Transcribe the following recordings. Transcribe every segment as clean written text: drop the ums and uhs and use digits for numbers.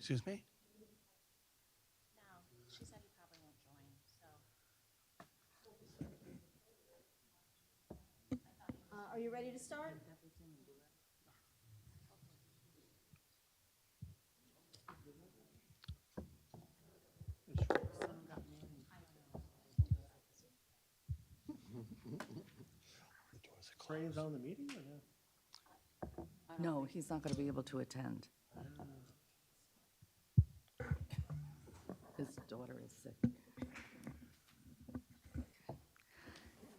Excuse me? She said he probably won't join, so. Are you ready to start? Crane's on the meeting or no? No, he's not going to be able to attend. His daughter is sick.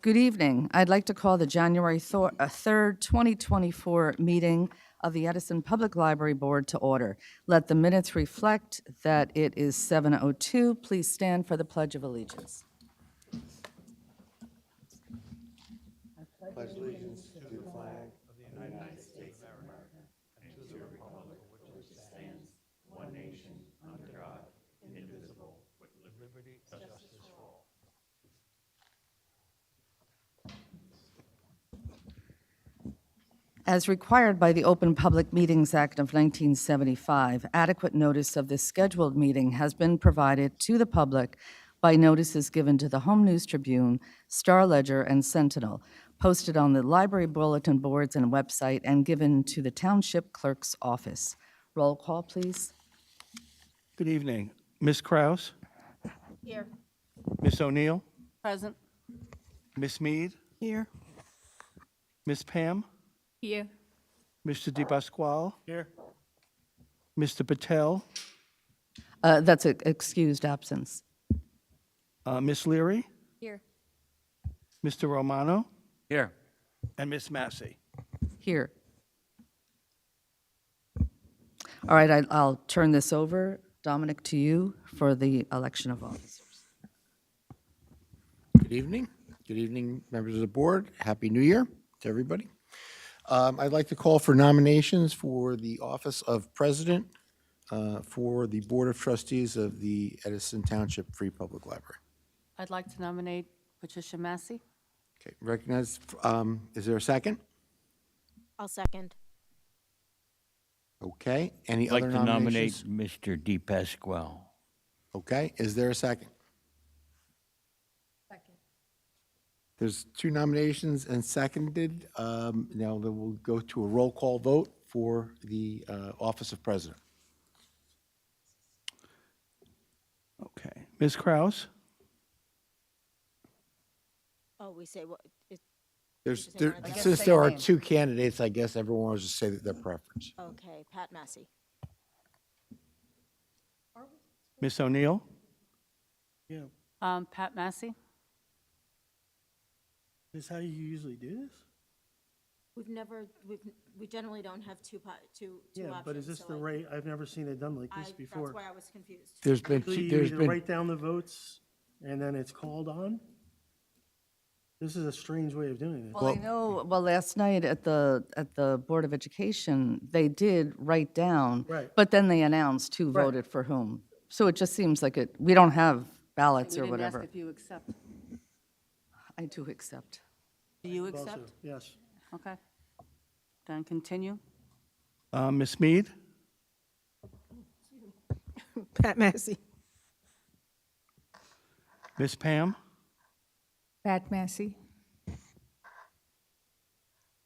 Good evening. I'd like to call the January 3rd, 2024 meeting of the Edison Public Library Board to order. Let the minutes reflect that it is 7:02. Please stand for the Pledge of Allegiance. Pledge allegiance to the flag of the United States of America and to the republic for which it stands, one nation, under God, indivisible, with liberty and justice for all. As required by the Open Public Meetings Act of 1975, adequate notice of this scheduled meeting has been provided to the public by notices given to the Home News Tribune, Star Ledger, and Sentinel, posted on the library bulletin boards and website, and given to the Township Clerk's office. Roll call, please. Good evening. Ms. Kraus? Here. Ms. O'Neill? Present. Ms. Mead? Here. Ms. Pam? Here. Mr. DePasquale? Here. Mr. Patel? That's an excused absence. Ms. Leary? Here. Mr. Romano? Here. And Ms. Massey? Here. All right, I'll turn this over, Dominic, to you for the election of officers. Good evening. Good evening, members of the board. Happy New Year to everybody. I'd like to call for nominations for the office of president for the Board of Trustees of the Edison Township Free Public Library. I'd like to nominate Patricia Massey. Okay, recognize, is there a second? I'll second. Okay, any I'd like other to nominate nominations? Mr. DePasquale. Okay, is there a second? Second. There's two nominations and seconded. Now then we'll go to a roll call vote for the office of president. Okay. Ms. Kraus? Oh, we say what? There's, Just say one there, of them. since Say there your are name. two candidates, I guess everyone will just say that their preference. Okay, Pat Massey. Ms. O'Neill? Yeah. Pat Massey. Is this how you usually do this? We generally don't have two Yeah, options. but is this so the right, I've never seen it done like this before. That's why I was confused. There's been, Usually two- you there's either been, write down the votes and then it's called on? This is a strange way of doing it. Well, I know, last night at the Board of Education, they did write down. Right. But then they announced who Right. voted for whom. So it just seems like we don't have ballots We or didn't ask whatever. if you accept. I do accept. Do you Also, accept? yes. Okay. Then continue. Ms. Mead? Pat Massey. Ms. Pam? Pat Massey.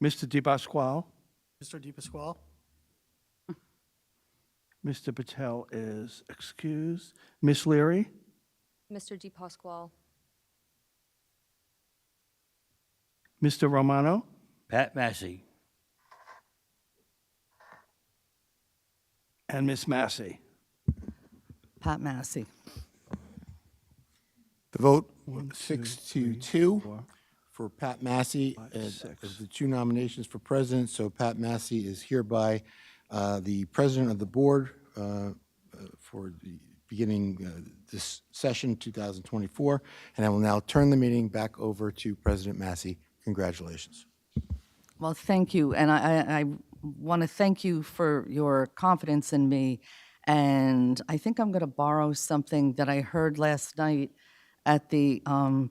Mr. DePasquale? Mr. DePasquale? Mr. Patel is excused. Ms. Leary? Mr. DePasquale. Mr. Romano? Pat Massey. And Ms. Massey? Pat Massey. the vote One, 6-2 2, 4. for Pat Massey as 6. the two nominations for president. So Pat Massey is hereby the president of the board for the beginning this session, 2024. And I will now turn the meeting back over to President Massey. Congratulations. Well, thank you, and I want to thank you for your confidence in me, and I think I'm going to borrow something that I heard last night at the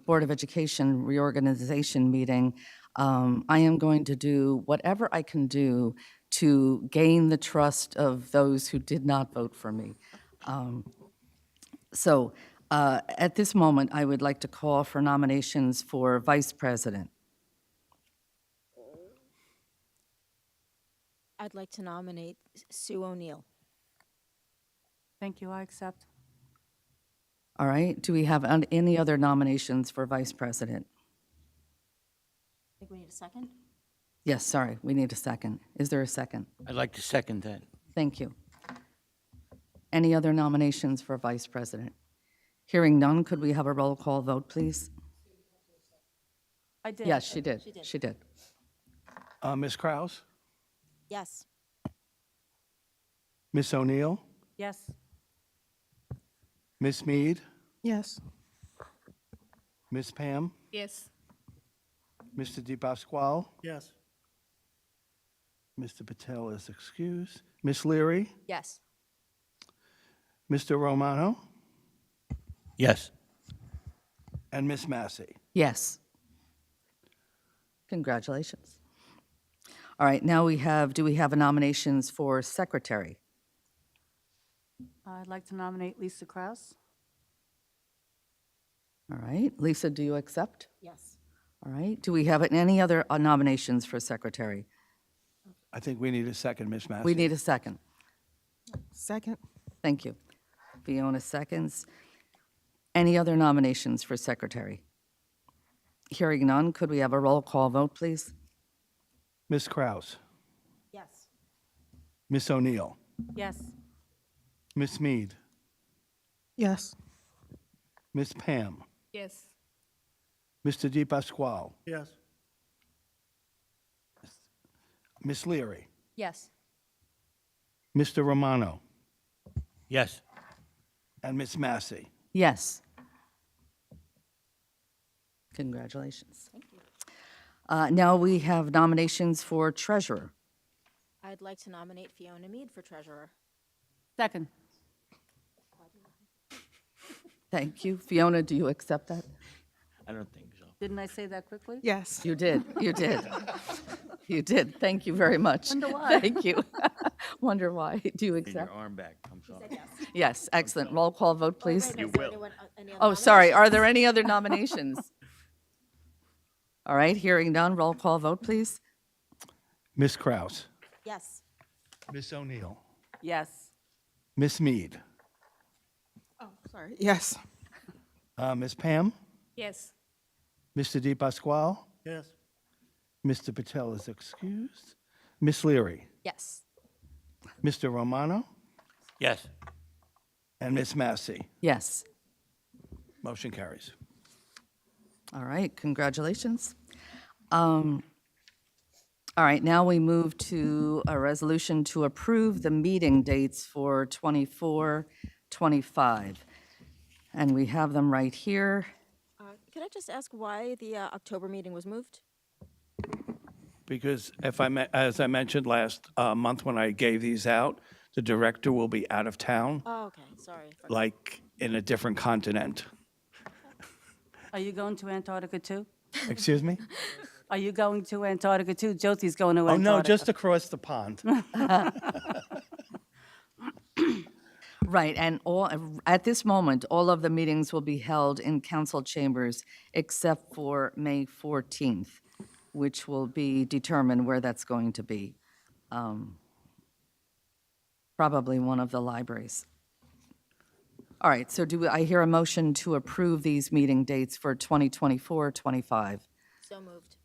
Board of Education reorganization meeting. I am going to do whatever I can do to gain the trust of those who did not vote for me. So at this moment, I would like to call for nominations for vice president. I'd like to nominate Sue O'Neill. Thank you, I accept. All right, do we have any other nominations for vice president? I think we need a second. Yes, sorry, we need a second. Is there a second? I'd like to second that. Thank you. Any other nominations for vice president? Hearing none, could we have a roll call vote, please? I did. Yes, she did. She did. Ms. Kraus? Yes. Ms. O'Neill? Yes. Ms. Mead? Yes. Ms. Pam? Yes. Mr. DePasquale? Yes. Mr. Patel is excused. Ms. Leary? Yes. Mr. Romano? Yes. And Ms. Massey? Yes. Congratulations. All right, now do we have nominations for secretary? I'd like to nominate Lisa Kraus. All right, Lisa, do you accept? Yes. All right, do we have any other nominations for secretary? I think we need a second, Ms. Massey. We need a second. Second. Thank you. Fiona seconds. Any other nominations for secretary? Hearing none, could we have a roll call vote, please? Ms. Kraus? Yes. Ms. O'Neill? Yes. Ms. Mead? Yes. Ms. Pam? Yes. Mr. DePasquale? Yes. Ms. Leary? Yes. Mr. Romano? Yes. And Ms. Massey? Yes. Congratulations. Thank you. Now we have nominations for treasurer. I'd like to nominate Fiona Mead for treasurer. Second. Thank you. Fiona, do you accept that? I don't think so. Didn't I say that quickly? Yes. You did. You did. You did. Thank you very much. Wonder why. Thank you. Wonder why. Do you Get your accept? arm back. I'm sorry. Yes, excellent. Roll call vote, please. You will. Oh, sorry. Are there any other nominations? All right, hearing none, roll call vote, please. Ms. Kraus? Yes. Ms. O'Neill? Yes. Ms. Mead? Oh, sorry. Yes. Ms. Pam? Yes. Mr. DePasquale? Yes. Mr. Patel is excused. Ms. Leary? Yes. Mr. Romano? Yes. And Ms. Massey? Yes. Motion carries. All right, congratulations. All right, now we move to a resolution to approve the meeting dates for 24, 25. And we have them right here. Could I just ask why the October meeting was moved? Because as I mentioned last month when I gave these out, the director will be out of town, Oh, okay, sorry. like in a different continent. Are you going to Antarctica too? Excuse me? Are you going to Antarctica too? Jyoti's going to Oh, Antarctica. no, just across the pond. Right, and at this moment, all of the meetings will be held in council chambers except for May 14th, which will be determined where that's going to be. Probably one of the libraries. All right, so I hear a motion to approve these meeting dates for 2024, 25? So moved.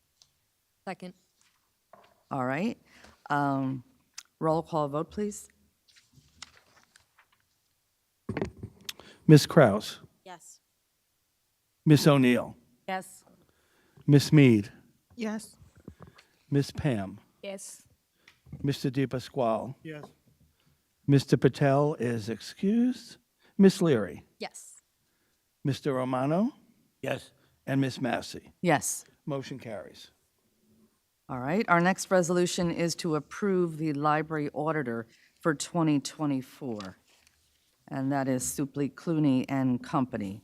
Second. All right. Roll call vote, please. Ms. Kraus? Yes. Ms. O'Neill? Yes. Ms. Mead? Yes. Ms. Pam? Yes. Mr. DePasquale? Yes. Mr. Patel is excused. Ms. Leary? Yes. Mr. Romano? Yes. And Ms. Massey? Yes. Motion carries. All right. Our next resolution is to approve the library auditor for 2024. And that is Suplee Clooney and Company.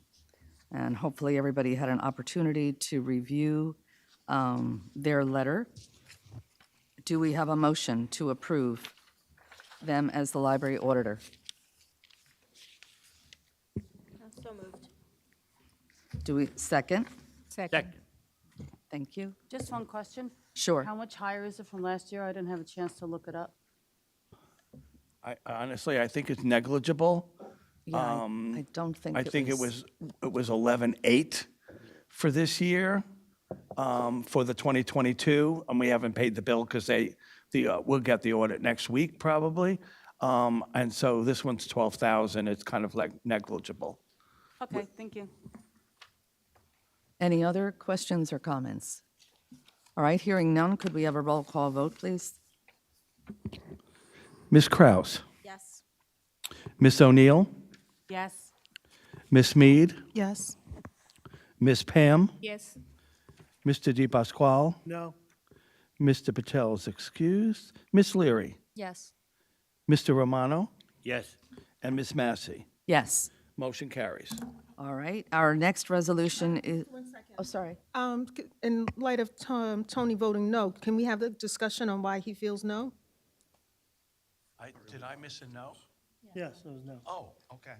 And hopefully everybody had an opportunity to review their letter do we have a motion to approve them as the library auditor? So moved. Do we, second? Second. Thank you. Just one question. Sure. How much higher is it from last year? I didn't have a chance to look it up. Honestly, I think it's negligible. Yeah, I don't think I think it was 11.8 for this year, for the 2022, and we haven't paid the bill because we'll get the audit next week probably. And so this one's 12,000. It's kind of like negligible. Okay, thank you. Any other questions or comments? All right, hearing none, could we have a roll call vote, please? Ms. Kraus, Yes. Ms. O'Neill, Yes. Ms. Mead, Yes. Ms. Pam, Yes. Mr. DePasquale, No. Mr. Patel is excused, Ms. Leary, Yes. Mr. Romano, Yes. and Ms. Massey. Yes. Motion carries. All right, our next resolution is, oh, sorry. In light of Tony voting no, can we have a discussion on why he feels no? Did I miss a no? Yes, it was no. Oh, okay.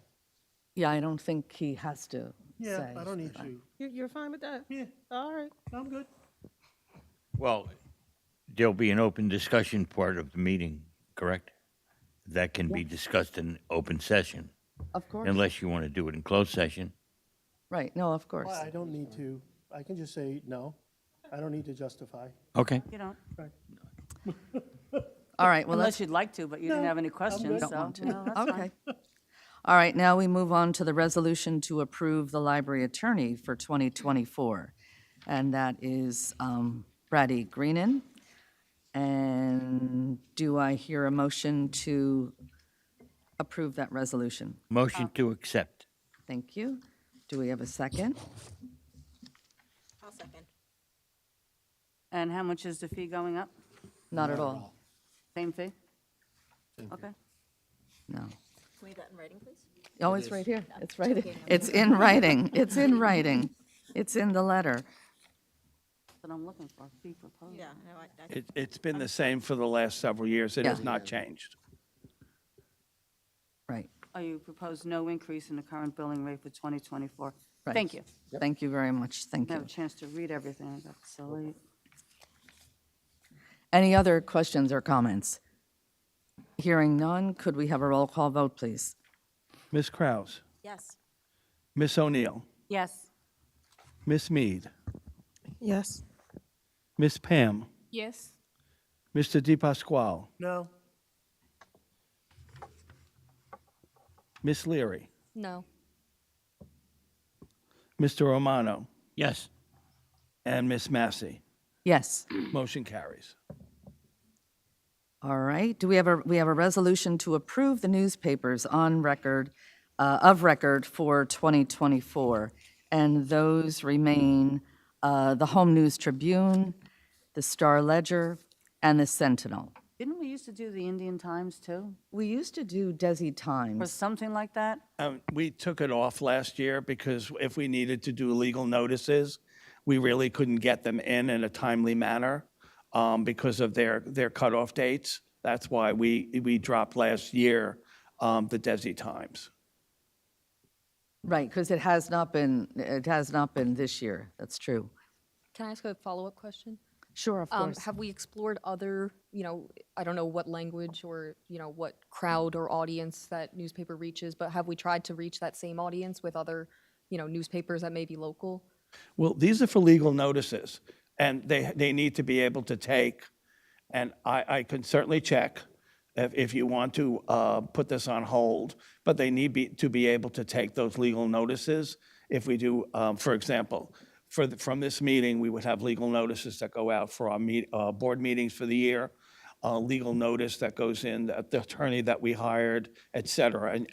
Yeah, I don't think he has to say. Yeah, I don't need to. You're fine with that? Yeah, All right. I'm good. Well, there'll be an open discussion part of the meeting, correct? That can be discussed in open session, Of course. unless you want to do it in closed session. Right, no, of course. I don't need to, I can just say no. I don't need to justify. Okay. You don't, All right, well, unless let's, you'd like to, but you didn't have any questions, don't so, want to. no, that's fine. Okay. All right, now we move on to the resolution to approve the library attorney for 2024. And that is Brady Greenan. And do I hear a motion to approve that resolution? Motion to accept. Thank you. Do we have a second? I'll second. And how much is the fee going up? Not at all. Same fee? Okay. No. Can we have that in writing, please? Oh, it's right here. It's right, it's in writing. It's in writing. It's in the letter. That's what I'm looking for, fee proposed. Yeah, no, I It's been the same for the last several years. It has Yeah. not changed. Right, Oh, you propose no increase in the current billing rate for 2024. right. Thank you. Thank you very much. Thank Didn't have you. a chance to read everything, I got so late. Any other questions or comments? Hearing none, could we have a roll call vote, please? Ms. Kraus, Yes. Ms. O'Neill, Yes. Ms. Mead, Yes. Ms. Pam, Yes. Mr. DePasquale, No. Ms. Leary, No. Mr. Romano, Yes. and Ms. Massey. Yes. Motion carries. All right. Do we have a resolution to approve the newspapers on record, of record for 2024? And those remain the Home News Tribune, the Star Ledger, and the Sentinel. Didn't we used to do the Indian Times too? We used to do Desi Or Times. something like that? We took it off last year because if we needed to do legal notices, we really couldn't get them in a timely manner because of their cutoff dates. That's why we dropped last year the Desi Times. Right, because it has not been this year. That's true. Can I ask a follow-up question? Sure, of course. Have we explored other, I don't know what language or, what crowd or audience that newspaper reaches, but have we tried to reach that same audience with other, newspapers that may be local? Well, these are for legal notices, and they need to be able to take, and I can certainly check if you want to put this on hold, but they need to be able to take those legal notices. If we do, for example, from this meeting, we would have legal notices that go out for our board meetings for the year, legal notice that goes in, the attorney that we hired, et cetera, and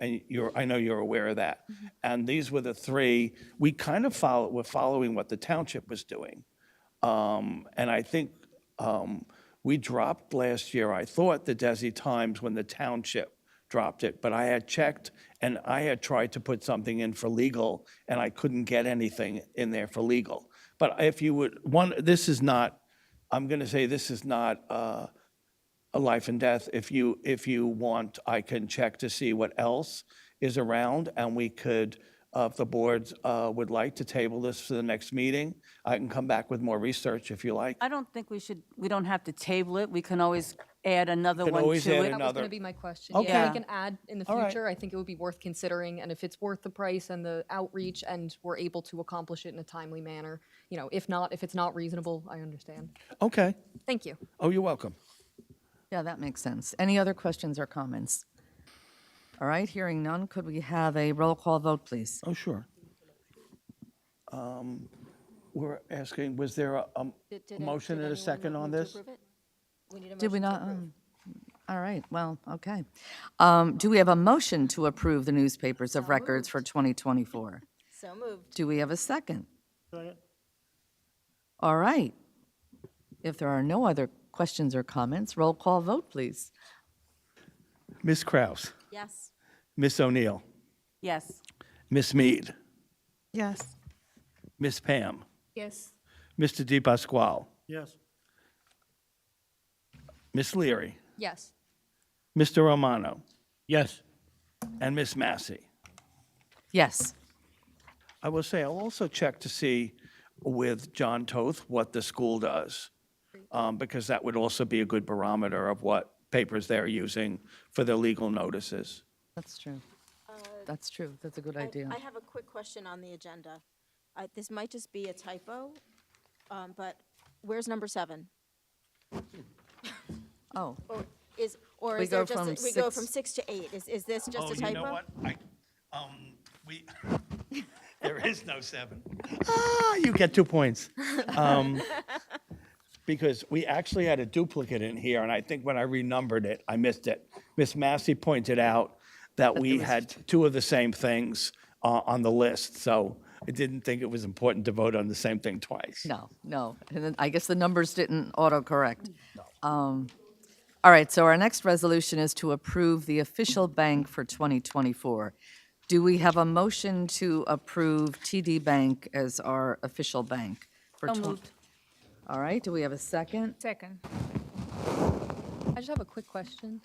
I know you're aware of that. And these were the three, we kind of were following what the township was doing. And I think we dropped last year, I thought, the Desi Times when the township dropped it, but I had checked and I had tried to put something in for legal and I couldn't get anything in there for legal. But if you would, this is not, I'm going to say this is not a life and death. If you want, I can check to see what else is around, and we could, if the board would like to table this for the next meeting, I can come back with more research if you like. I don't think we don't have to table it. We can always add another can one always to add it. That was another- going to be my question. Okay. Yeah, Yeah. we can add in the All right. future. I think it would be worth considering, and if it's worth the price and the outreach, and we're able to accomplish it in a timely manner, if not, if it's not reasonable, I understand. Okay. Thank you. Oh, you're welcome. Yeah, that makes sense. Any other questions or comments? All right, hearing none, could we have a roll call vote, please? Oh, sure. We're asking, was there a motion and a second on this? Did we not? All right, well, okay. Do we have a motion to approve the newspapers of records for 2024? So moved. Do we have a second? All right. If there are no other questions or comments, roll call vote, please. Ms. Kraus, Yes. Ms. O'Neill, Yes. Ms. Mead, Yes. Ms. Pam, Yes. Mr. Di Pasquale, Yes. Ms. Leary, Yes. Mr. Romano, Yes. and Ms. Massey. Yes. I will say, I'll also check to see with John Toth what the school does, because that would also be a good barometer of what papers they're using for their legal notices. That's true. That's true. That's a good I idea. have a quick question on the agenda. This might just be a typo, but where's number 7? Oh, Or We is there go just, from we go six- from 6 to 8? Is this just a typo? Oh, you know what? There is no 7. You get 2 points. Because we actually had a duplicate in here, and I think when I renumbered it, I missed it. Miss Massey pointed out that we had 2 of the same things on the list, so I didn't think it was important to vote on the same thing twice. no. And then I guess the numbers didn't autocorrect. All right, so our next resolution is to approve the official bank for 2024. Do we have a motion to approve TD Bank as our official bank? For So moved. All right, do we have a second? Second. I just have a quick question.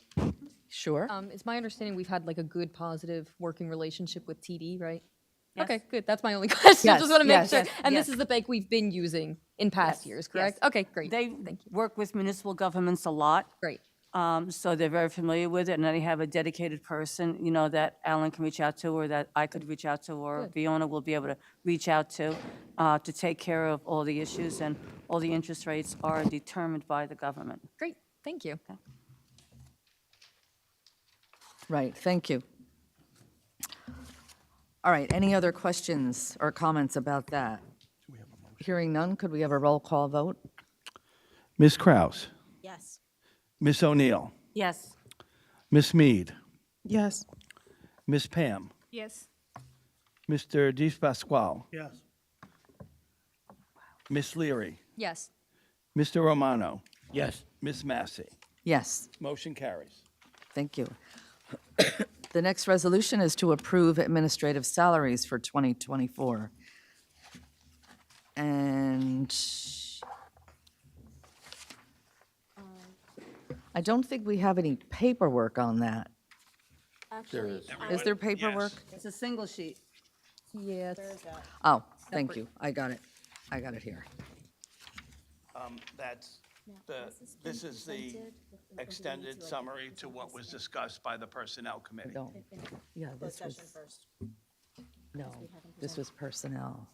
Sure. It's my understanding we've had like a good, positive working relationship with TD, right? Yes. Okay, good. That's my only question. Yes, Just want to make yes, sure. yes, And yes. this is the bank we've been using in past years, correct? Okay, great. They Thank you. work with municipal governments a lot. Great. So they're very familiar with it, and they have a dedicated person, that Alan can reach out to, or that I could reach out to, or Good. Fiona will be able to reach out to take care of all the issues, and all the interest rates are determined by the government. Great. Thank you. Right, thank you. All right, any other questions or comments about that? Hearing none, could we have a roll call vote? Ms. Kraus, Yes. Miss O'Neill, Yes. Miss Mead, Yes. Miss Pam, Yes. Mr. Di Pasquale, Yes. Miss Leary, Yes. Mr. Romano, Yes. Miss Massey. Yes, Motion carries. thank you. The next resolution is to approve administrative salaries for 2024. And I don't think we have any paperwork on that. Actually, Is there paperwork? It's a single sheet. Yes. Oh, thank you. I got it. I got it here. This is the extended summary to what was discussed by the Personnel Committee. Don't, yeah, this was, first. no, this was personnel.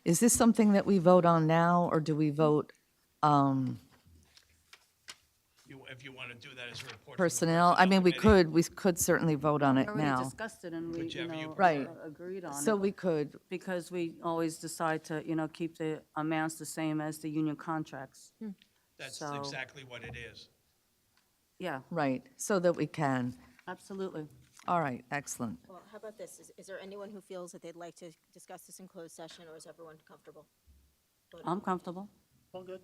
Is this something that we vote on now, or do we vote If you want to do that as a report. from the personnel? I mean, we Committee. could certainly vote on We it already now. discussed it, and we, Whichever you Right. agreed on So it, we could, because we always decide to, keep the amounts the same as the union contracts. That's so- exactly what it is. Yeah, right, so that we can. absolutely. All right, excellent. Well, how about this? Is there anyone who feels that they'd like to discuss this in closed session, or is everyone comfortable? I'm comfortable. All good.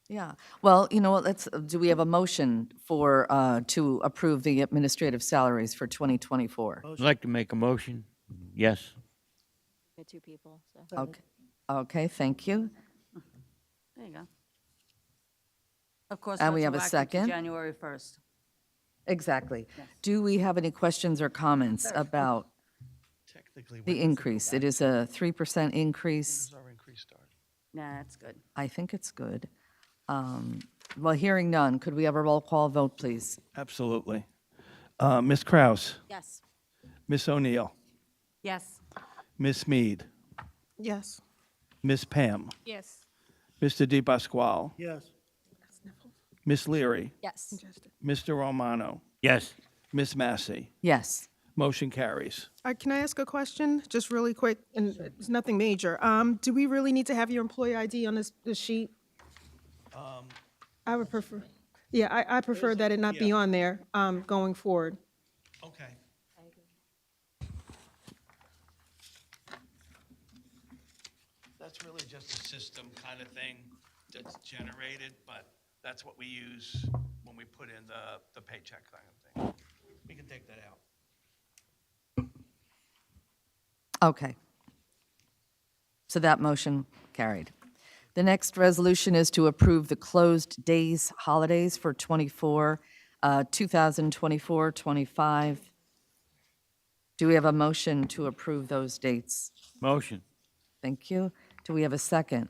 Yeah, well, you know what, do we have a motion for, to approve the administrative salaries for 2024? I'd like to make a motion. Yes. We had 2 people, so. Okay, okay, thank you. There you go. Of course, And we have a retroactive to second? January 1st. Exactly. Do we have any questions or comments about Technically, the increase? It is a 3% increase. our increase started? Nah, that's good. I think it's good. Well, hearing none, could we have a roll call vote, please? Absolutely. Ms. Kraus, Yes. Ms. O'Neill, Yes. Ms. Mead, Yes. Ms. Pam, Yes. Mr. Di Pasquale, Yes. Ms. Leary, Yes. Mr. Romano, Yes. Ms. Massey. Yes. Motion carries. Can I ask a question, just really quick, and it's nothing major? Do we really need to have your employee ID on this sheet? I would prefer, yeah, I prefer that it not be on there, going forward. Okay. That's really just a system kind of thing that's generated, but that's what we use when we put in the paycheck kind of thing. We can take that out. Okay. So that motion carried. The next resolution is to approve the closed days holidays for 2024, 25. Do we have a motion to approve those dates? Motion. Thank you. Do we have a second?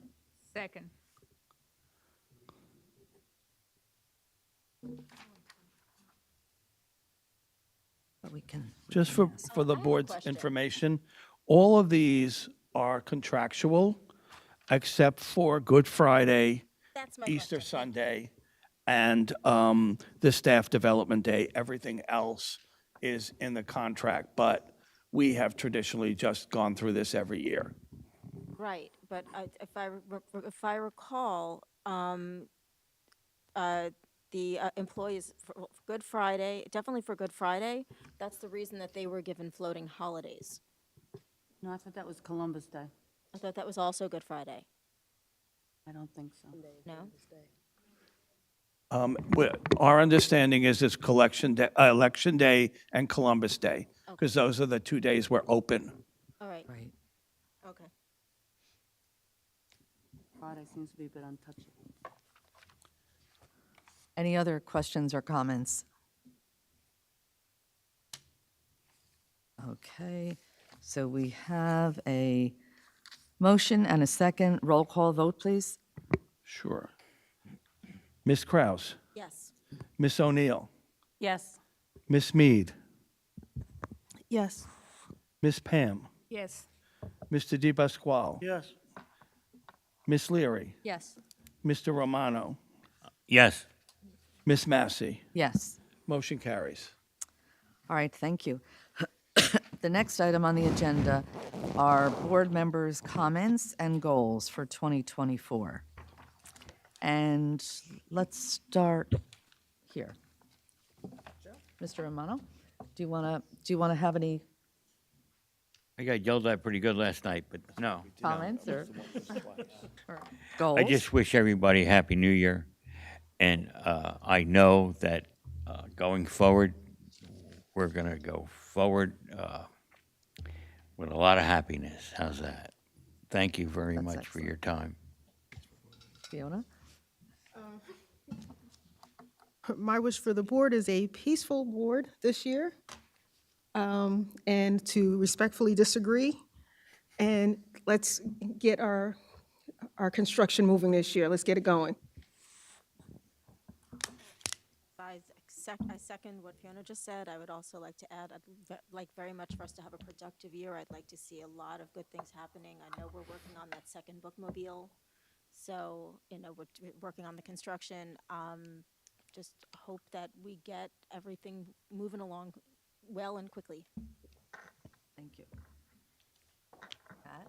Second. But we can. Just for the board's information, all of these are contractual, except for Good Friday, That's my Easter question. Sunday, and the Staff Development Day. Everything else is in the contract, but we have traditionally just gone through this every year. Right, but if I recall, the employees for Good Friday, definitely for Good Friday, that's the reason that they were given floating holidays. No, I thought that was Columbus Day. I thought that was also Good Friday. I don't think so. No? Our understanding is it's Election Day and Columbus Day, because those are the 2 days we're open. All right, Right. okay. Friday seems to be a bit untouchable. Any other questions or comments? Okay, so we have a motion and a second. Roll call vote, please. Sure. Ms. Kraus, Yes. Ms. O'Neill, Yes. Ms. Mead, Yes. Ms. Pam, Yes. Mr. Di Pasquale, Yes. Ms. Leary, Yes. Mr. Romano, Yes. Ms. Massey. Yes. Motion carries. All right, thank you. The next item on the agenda are board members' comments and goals for 2024. And let's start here. Mr. Romano, do you want to have any I got yelled at pretty good last night, but no. comments or goals? I just wish everybody a Happy New Year. And I know that going forward, we're going to go forward with a lot of happiness. How's that? Thank you very That's much for your time. Fiona? My wish for the board is a peaceful board this year, and to respectfully disagree. And let's get our construction moving this year. Let's get it going. I second what Fiona just said. I would also like to add, I'd like very much for us to have a productive year. I'd like to see a lot of good things happening. I know we're working on that second bookmobile. So, we're working on the construction. Just hope that we get everything moving along well and quickly. Thank you. Pat?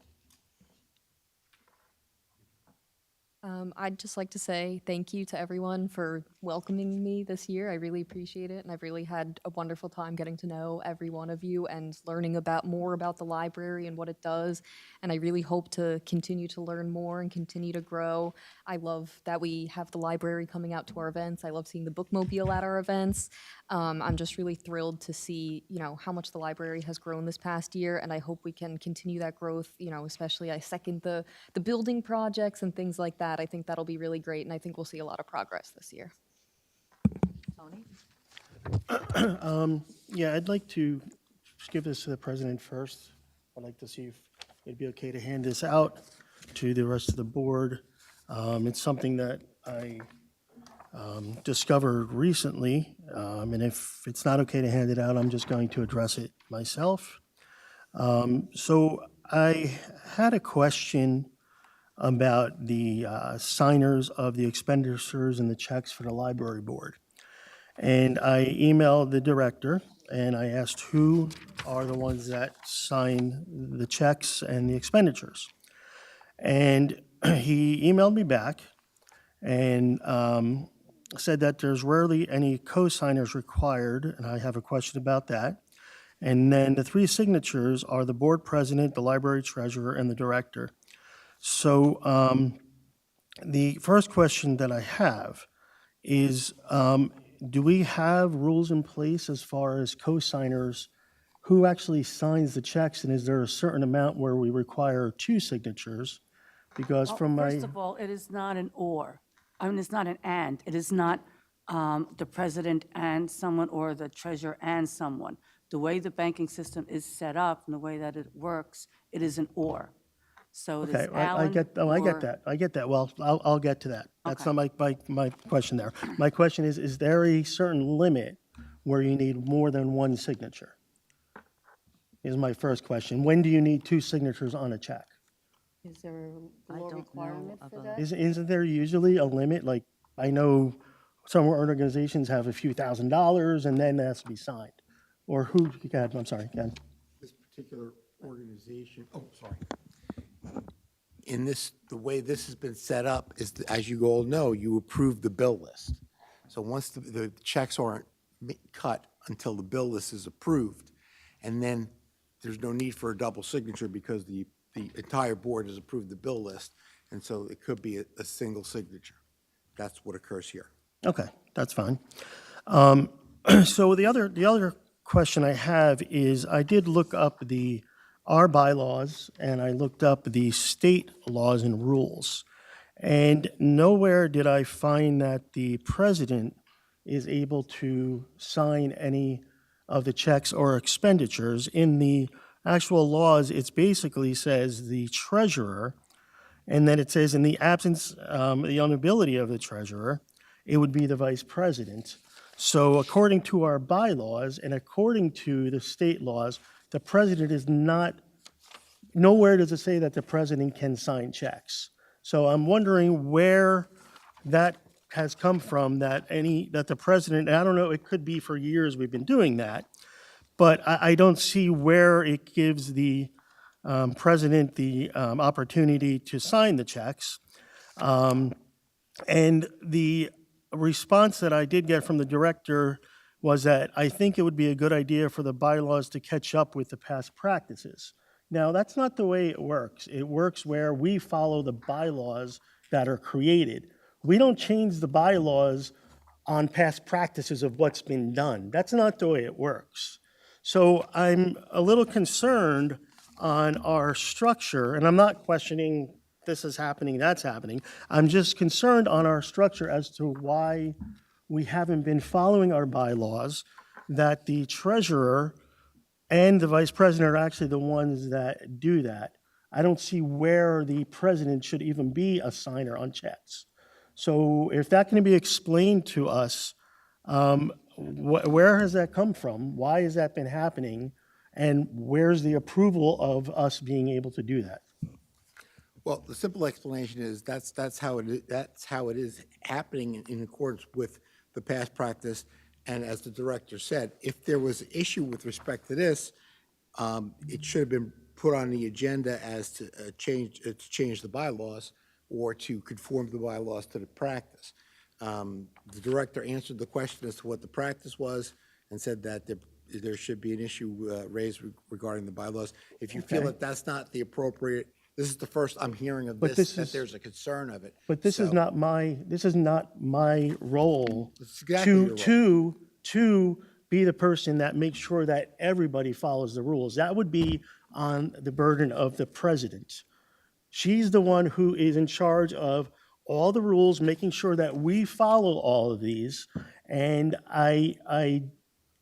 I'd just like to say thank you to everyone for welcoming me this year. I really appreciate it, and I've really had a wonderful time getting to know every one of you and learning more about the library and what it does. And I really hope to continue to learn more and continue to grow. I love that we have the library coming out to our events. I love seeing the bookmobile at our events. I'm just really thrilled to see, how much the library has grown this past year, and I hope we can continue that growth, especially I second the building projects and things like that. I think that'll be really great, and I think we'll see a lot of progress this year. Tony? Yeah, I'd like to just give this to the president first. I'd like to see if it'd be okay to hand this out to the rest of the board. It's something that I discovered recently, and if it's not okay to hand it out, I'm just going to address it myself. So I had a question about the signers of the expenditures and the checks for the library board. And I emailed the director, and I asked who are the ones that sign the checks and the expenditures. And he emailed me back and said that there's rarely any co-signers required, and I have a question about that. And then the 3 signatures are the board president, the library treasurer, and the director. So the first question that I have is, do we have rules in place as far as co-signers? Who actually signs the checks, and is there a certain amount where we require 2 signatures? Because from my... First of all, it is not an or. I mean, it's not an and. It is not the president and someone or the treasurer and someone. The way the banking system is set up and the way that it works, it is an or. So it is Okay, I Alan get or- that. I get that. Well, I'll get to that. That's Okay. not my question there. My question is there a certain limit where you need more than 1 signature? Is my first question. When do you need 2 signatures on a check? Is there a I law don't requirement know for of a- that? Isn't there usually a limit? Like, I know some organizations have a few $1,000s and then it has to be signed. Or who, go ahead, I'm sorry, go ahead. This particular organization, oh, sorry. In this, the way this has been set up is, as you all know, you approve the bill list. So once the checks aren't cut until the bill list is approved, and then there's no need for a double signature because the entire board has approved the bill list, and so it could be a single signature. That's what occurs here. Okay, that's fine. So the other question I have is, I did look up our bylaws, and I looked up the state laws and rules. And nowhere did I find that the president is able to sign any of the checks or expenditures. In the actual laws, it basically says the treasurer, and then it says in the absence, the inability of the treasurer, it would be the vice president. So according to our bylaws and according to the state laws, the president is not, nowhere does it say that the president can sign checks. So I'm wondering where that has come from, that the president, and I don't know, it could be for years we've been doing that, but I don't see where it gives the president the opportunity to sign the checks. And the response that I did get from the director was that I think it would be a good idea for the bylaws to catch up with the past practices. Now, that's not the way it works. It works where we follow the bylaws that are created. We don't change the bylaws on past practices of what's been done. That's not the way it works. So I'm a little concerned on our structure, and I'm not questioning this is happening, that's happening. I'm just concerned on our structure as to why we haven't been following our bylaws, that the treasurer and the vice president are actually the ones that do that. I don't see where the president should even be a signer on checks. So if that can be explained to us, where has that come from? Why has that been happening? And where's the approval of us being able to do that? Well, the simple explanation is that's how it is happening in accordance with the past practice. And as the director said, if there was an issue with respect to this, it should have been put on the agenda as to change the bylaws or to conform the bylaws to the practice. The director answered the question as to what the practice was and said that there should be an issue raised regarding the bylaws. If you feel that that's not the appropriate, this is the first I'm hearing of But this, this that is- there's a concern of it. But this is So- not my role It's exactly your role. to to be the person that makes sure that everybody follows the rules. That would be on the burden of the president. She's the one who is in charge of all the rules, making sure that we follow all of these. And I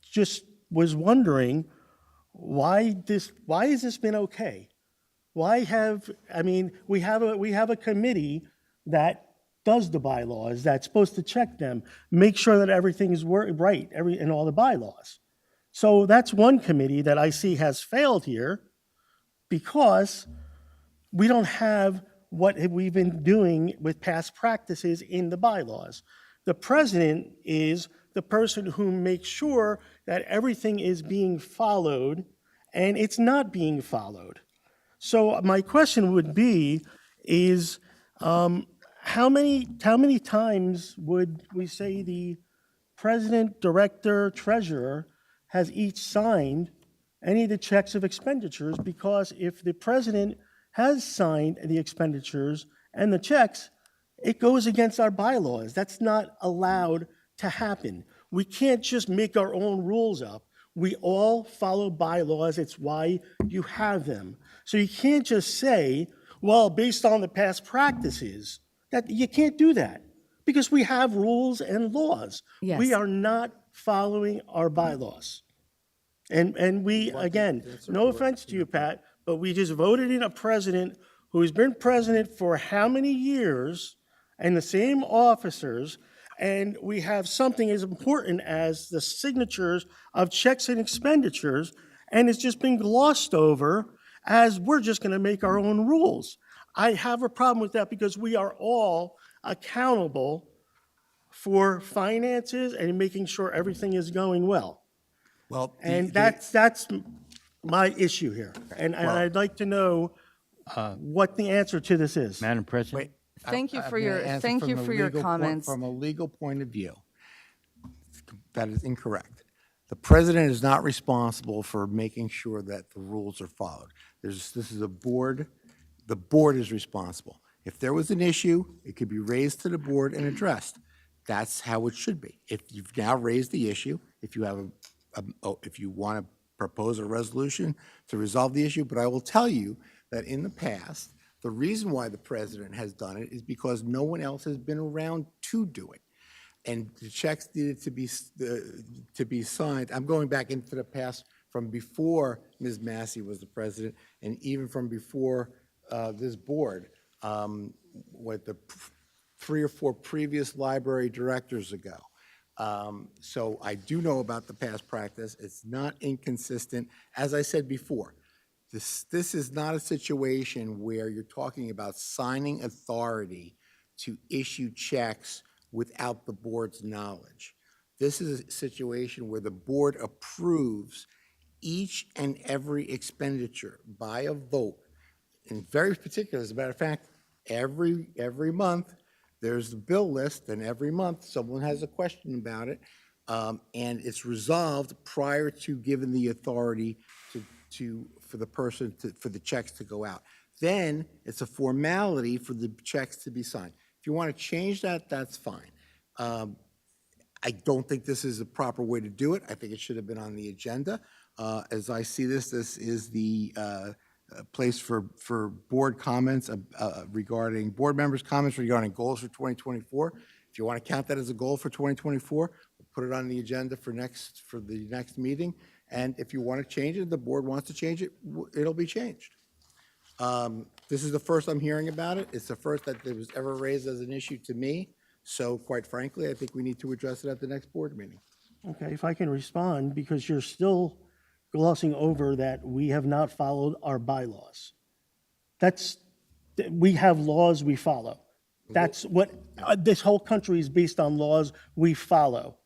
just was wondering, why has this been okay? Why have, I mean, we have a committee that does the bylaws, that's supposed to check them, make sure that everything is right, in all the bylaws. So that's one committee that I see has failed here because we don't have what we've been doing with past practices in the bylaws. The president is the person who makes sure that everything is being followed, and it's not being followed. So my question would be, is how many times would we say the president, director, treasurer has each signed any of the checks of expenditures? Because if the president has signed the expenditures and the checks, it goes against our bylaws. That's not allowed to happen. We can't just make our own rules up. We all follow bylaws. It's why you have them. So you can't just say, well, based on the past practices, that you can't do that because we have rules and laws. Yes. We are not following our bylaws. And we, again, no offense to you, Pat, but we just voted in a president who's been president for how many years and the same officers, and we have something as important as the signatures of checks and expenditures, and it's just been glossed over as we're just going to make our own rules. I have a problem with that because we are all accountable for finances and making sure everything is going well. Well, And that's my issue here. And I'd like to know what the answer to this is. Madam President? Wait. Thank you I'm for gonna your- answer thank from you a for your legal point- comments. From a legal point of view, that is incorrect. The president is not responsible for making sure that the rules are followed. This is a board. The board is responsible. If there was an issue, it could be raised to the board and addressed. That's how it should be. If you've now raised the issue, if you have if you want to propose a resolution to resolve the issue, but I will tell you that in the past, the reason why the president has done it is because no one else has been around to do it. And the checks needed to be signed. I'm going back into the past from before Ms. Massey was the president and even from before this board, with the 3 or 4 previous library directors ago. So I do know about the past practice. It's not inconsistent. As I said before, this is not a situation where you're talking about signing authority to issue checks without the board's knowledge. This is a situation where the board approves each and every expenditure by a vote. And very particular, as a matter of fact, every month, there's a bill list, and every month, someone has a question about it, and it's resolved prior to giving the authority for the checks to go out. Then, it's a formality for the checks to be signed. If you want to change that, that's fine. I don't think this is a proper way to do it. I think it should have been on the agenda. As I see this is the place for board comments regarding, board members' comments regarding goals for 2024. If you want to count that as a goal for 2024, we'll put it on the agenda for the next meeting. And if you want to change it, the board wants to change it, it'll be changed. This is the first I'm hearing about it. It's the first that it was ever raised as an issue to me. So quite frankly, I think we need to address it at the next board meeting. Okay, if I can respond, because you're still glossing over that we have not followed our bylaws. We have laws we follow. That's what, this whole country is based on laws we follow.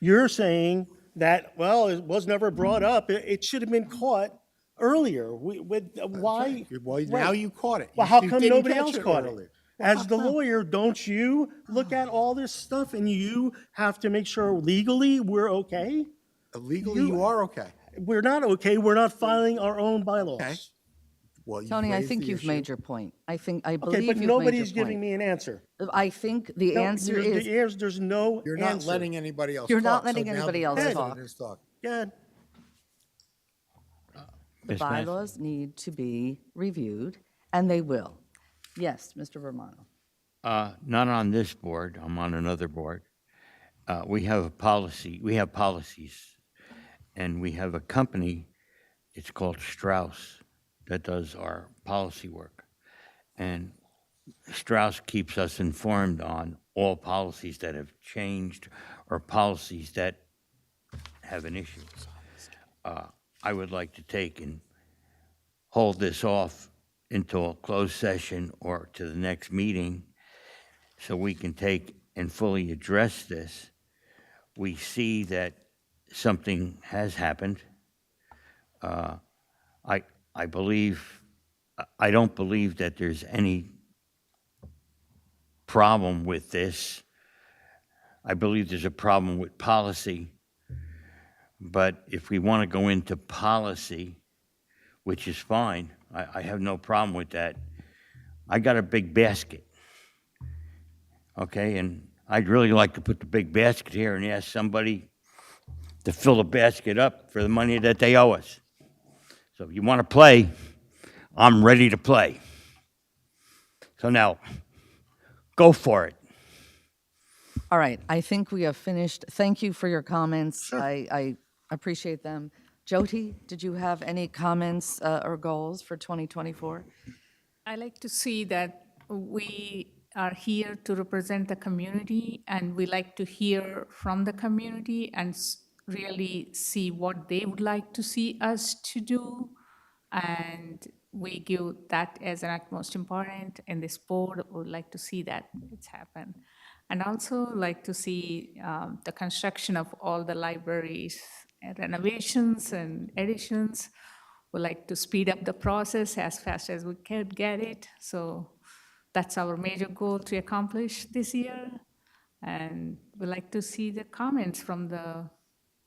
You're saying that, well, it was never brought up, it should have been caught earlier. Why? Well, now you caught it. Well, how You come didn't nobody catch else caught it? earlier. As the lawyer, don't you look at all this stuff and you have to make sure legally we're okay? Legally, you are okay. We're not okay. We're not filing our own bylaws. Okay. Well, you've Tony, I raised think the you've issue. made your point. I Okay, believe but you've made your nobody's giving point. me an answer. I think the No, answer the is, there's no You're not answer. letting anybody else talk. You're not so letting now anybody the else president talk. is talking. Go ahead. the Ms. Massey? bylaws need to be reviewed, and they will. Yes, Mr. Romano. Not on this board, I'm on another board. We have a policy, we have policies, and we have a company, it's called Strauss, that does our policy work. And Strauss keeps us informed on all policies that have changed or policies that have an issue. I would like to take and hold this off until a closed session or to the next meeting so we can take and fully address this. We see that something has happened. I believe, I don't believe that there's any problem with this. I believe there's a problem with policy. But if we want to go into policy, which is fine, I have no problem with that. I got a big basket, okay? And I'd really like to put the big basket here and ask somebody to fill the basket up for the money that they owe us. So if you want to play, I'm ready to play. So now, go for it. All right, I think we have finished. Thank you for your comments. I appreciate them. Jyoti, did you have any comments or goals for 2024? I like to see that we are here to represent the community, and we like to hear from the community and really see what they would like to see us to do. And we give that as an utmost important in this board. We would like to see that it's happened. And also like to see the construction of all the libraries, and renovations and additions. We like to speed up the process as fast as we can get it. So that's our major goal to accomplish this year. And we like to see the comments from the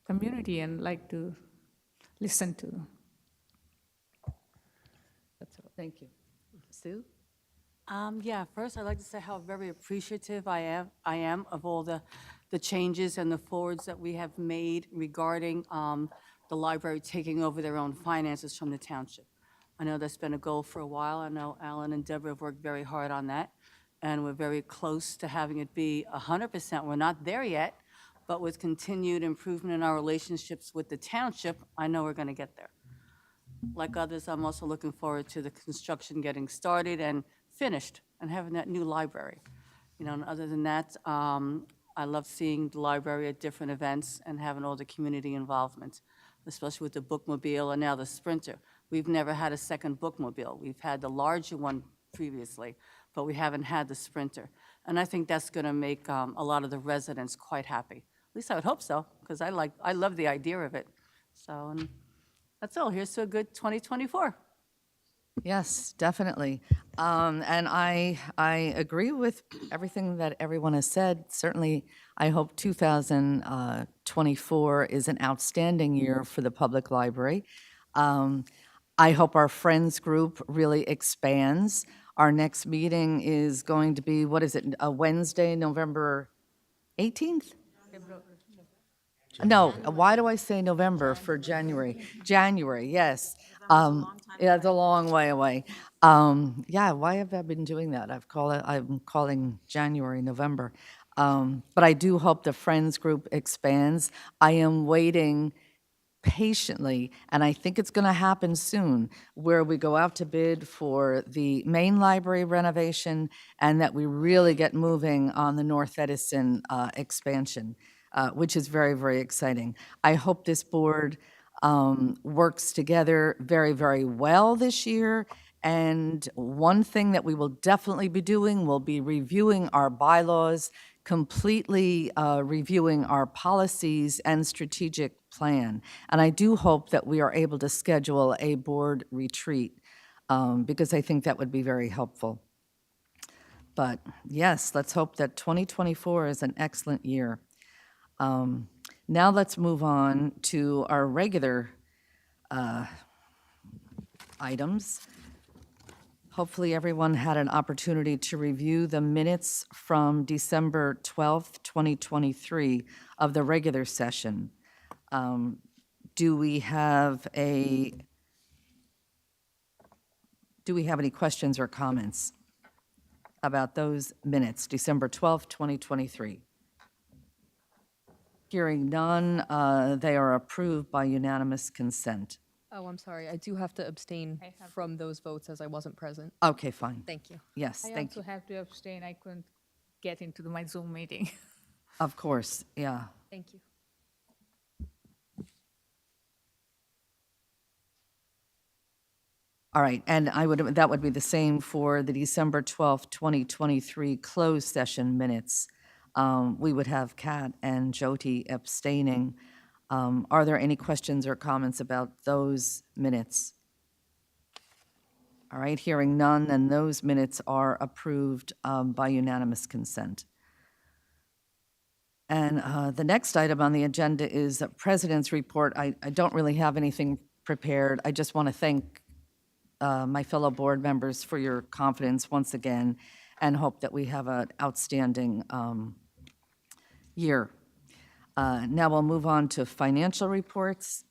community and like to listen to them. Thank you. Sue? Yeah, first I'd like to say how very appreciative I am of all the changes and the forwards that we have made regarding the library taking over their own finances from the township. I know that's been a goal for a while. I know Alan and Deborah have worked very hard on that, and we're very close to having it be 100%. We're not there yet, but with continued improvement in our relationships with the township, I know we're going to get there. Like others, I'm also looking forward to the construction getting started and finished and having that new library. You know, and other than that, I love seeing the library at different events and having all the community involvement, especially with the bookmobile and now the Sprinter. We've never had a second bookmobile. We've had the larger one previously, but we haven't had the Sprinter. And I think that's going to make a lot of the residents quite happy. At least I would hope so, because I love the idea of it. So, and that's all. Here's to a good 2024. Yes, definitely. And I agree with everything that everyone has said. Certainly, I hope 2024 is an outstanding year for the public library. I hope our Friends group really expands. Our next meeting is going to be, what is it, a Wednesday, November 18th? No, why do I say November for January? January, yes. Yeah, it's a long way away. Yeah, why have I been doing that? I'm calling January, November. But I do hope the Friends group expands. I am waiting patiently, and I think it's going to happen soon, where we go out to bid for the main library renovation and that we really get moving on the North Edison expansion, which is very, very exciting. I hope this board works together very, very well this year. And one thing that we will definitely be doing will be reviewing our bylaws, completely reviewing our policies and strategic plan. And I do hope that we are able to schedule a board retreat because I think that would be very helpful. But yes, let's hope that 2024 is an excellent year. Now let's move on to our regular items. Hopefully, everyone had an opportunity to review the minutes from December 12th, 2023 of the regular session. Do we have any questions or comments about those minutes, December 12th, 2023? Hearing none, they are approved by unanimous consent. Oh, I'm sorry. I do have to abstain from those votes as I wasn't present. Okay, fine. Thank you. Yes, I thank also you. have to abstain. I couldn't get into my Zoom meeting. Of course, yeah. Thank you. All right, and that would be the same for the December 12th, 2023 closed session minutes. We would have Kat and Jyoti abstaining. Are there any questions or comments about those minutes? All right, hearing none, then those minutes are approved by unanimous consent. And the next item on the agenda is President's Report. I don't really have anything prepared. I just want to thank my fellow board members for your confidence once again, and hope that we have an outstanding year. Now we'll move on to financial reports.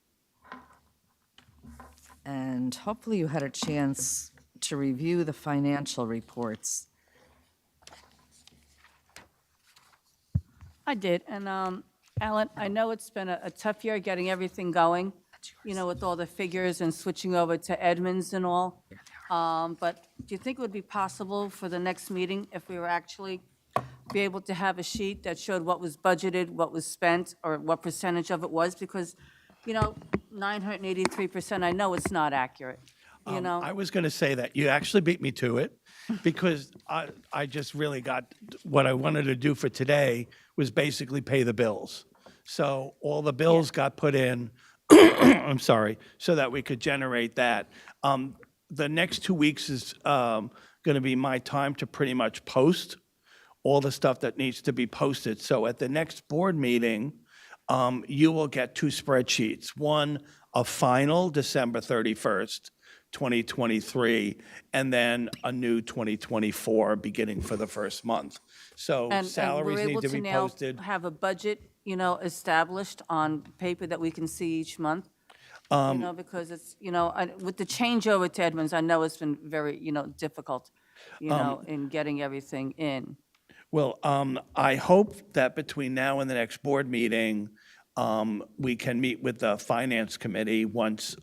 And hopefully you had a chance to review the financial reports. I did, and Alan, I know it's been a tough year getting everything going, you know, with all the figures and switching over to Edmonds and all. But do you think it would be possible for the next meeting if we were actually be able to have a sheet that showed what was budgeted, what was spent, or what percentage of it was? Because, you know, 983%, I know it's not accurate, you know? I was going to say that. You actually beat me to it because I just really got, what I wanted to do for today was basically pay the bills. So all the bills got put in, I'm sorry, so that we could generate that. The next 2 weeks is going to be my time to pretty much post all the stuff that needs to be posted. So at the next board meeting, you will get 2 spreadsheets. One, a final December 31st, 2023, and then a new 2024 beginning for the first month. So And salaries we're need able to to be now posted. have a budget, you know, established on paper that we can see each month? You know, because it's, you know, with the changeover to Edmonds, I know it's been very, you know, difficult, you know, in getting everything in. Well, I hope that between now and the next board meeting, we can meet with the Finance Committee once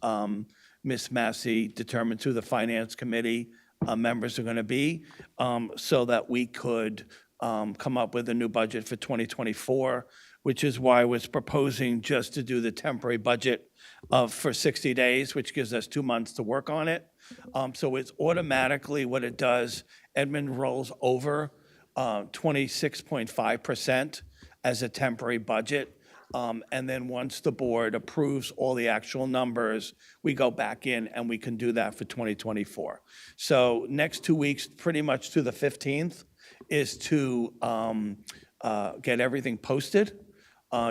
Ms. Massey determines who the Finance Committee members are going to be, so that we could come up with a new budget for 2024, which is why I was proposing just to do the temporary budget for 60 days, which gives us 2 months to work on it. So it's automatically what it does, Edmund rolls over 26.5% as a temporary budget. And then once the board approves all the actual numbers, we go back in and we can do that for 2024. So next 2 weeks, pretty much to the 15th, is to get everything posted,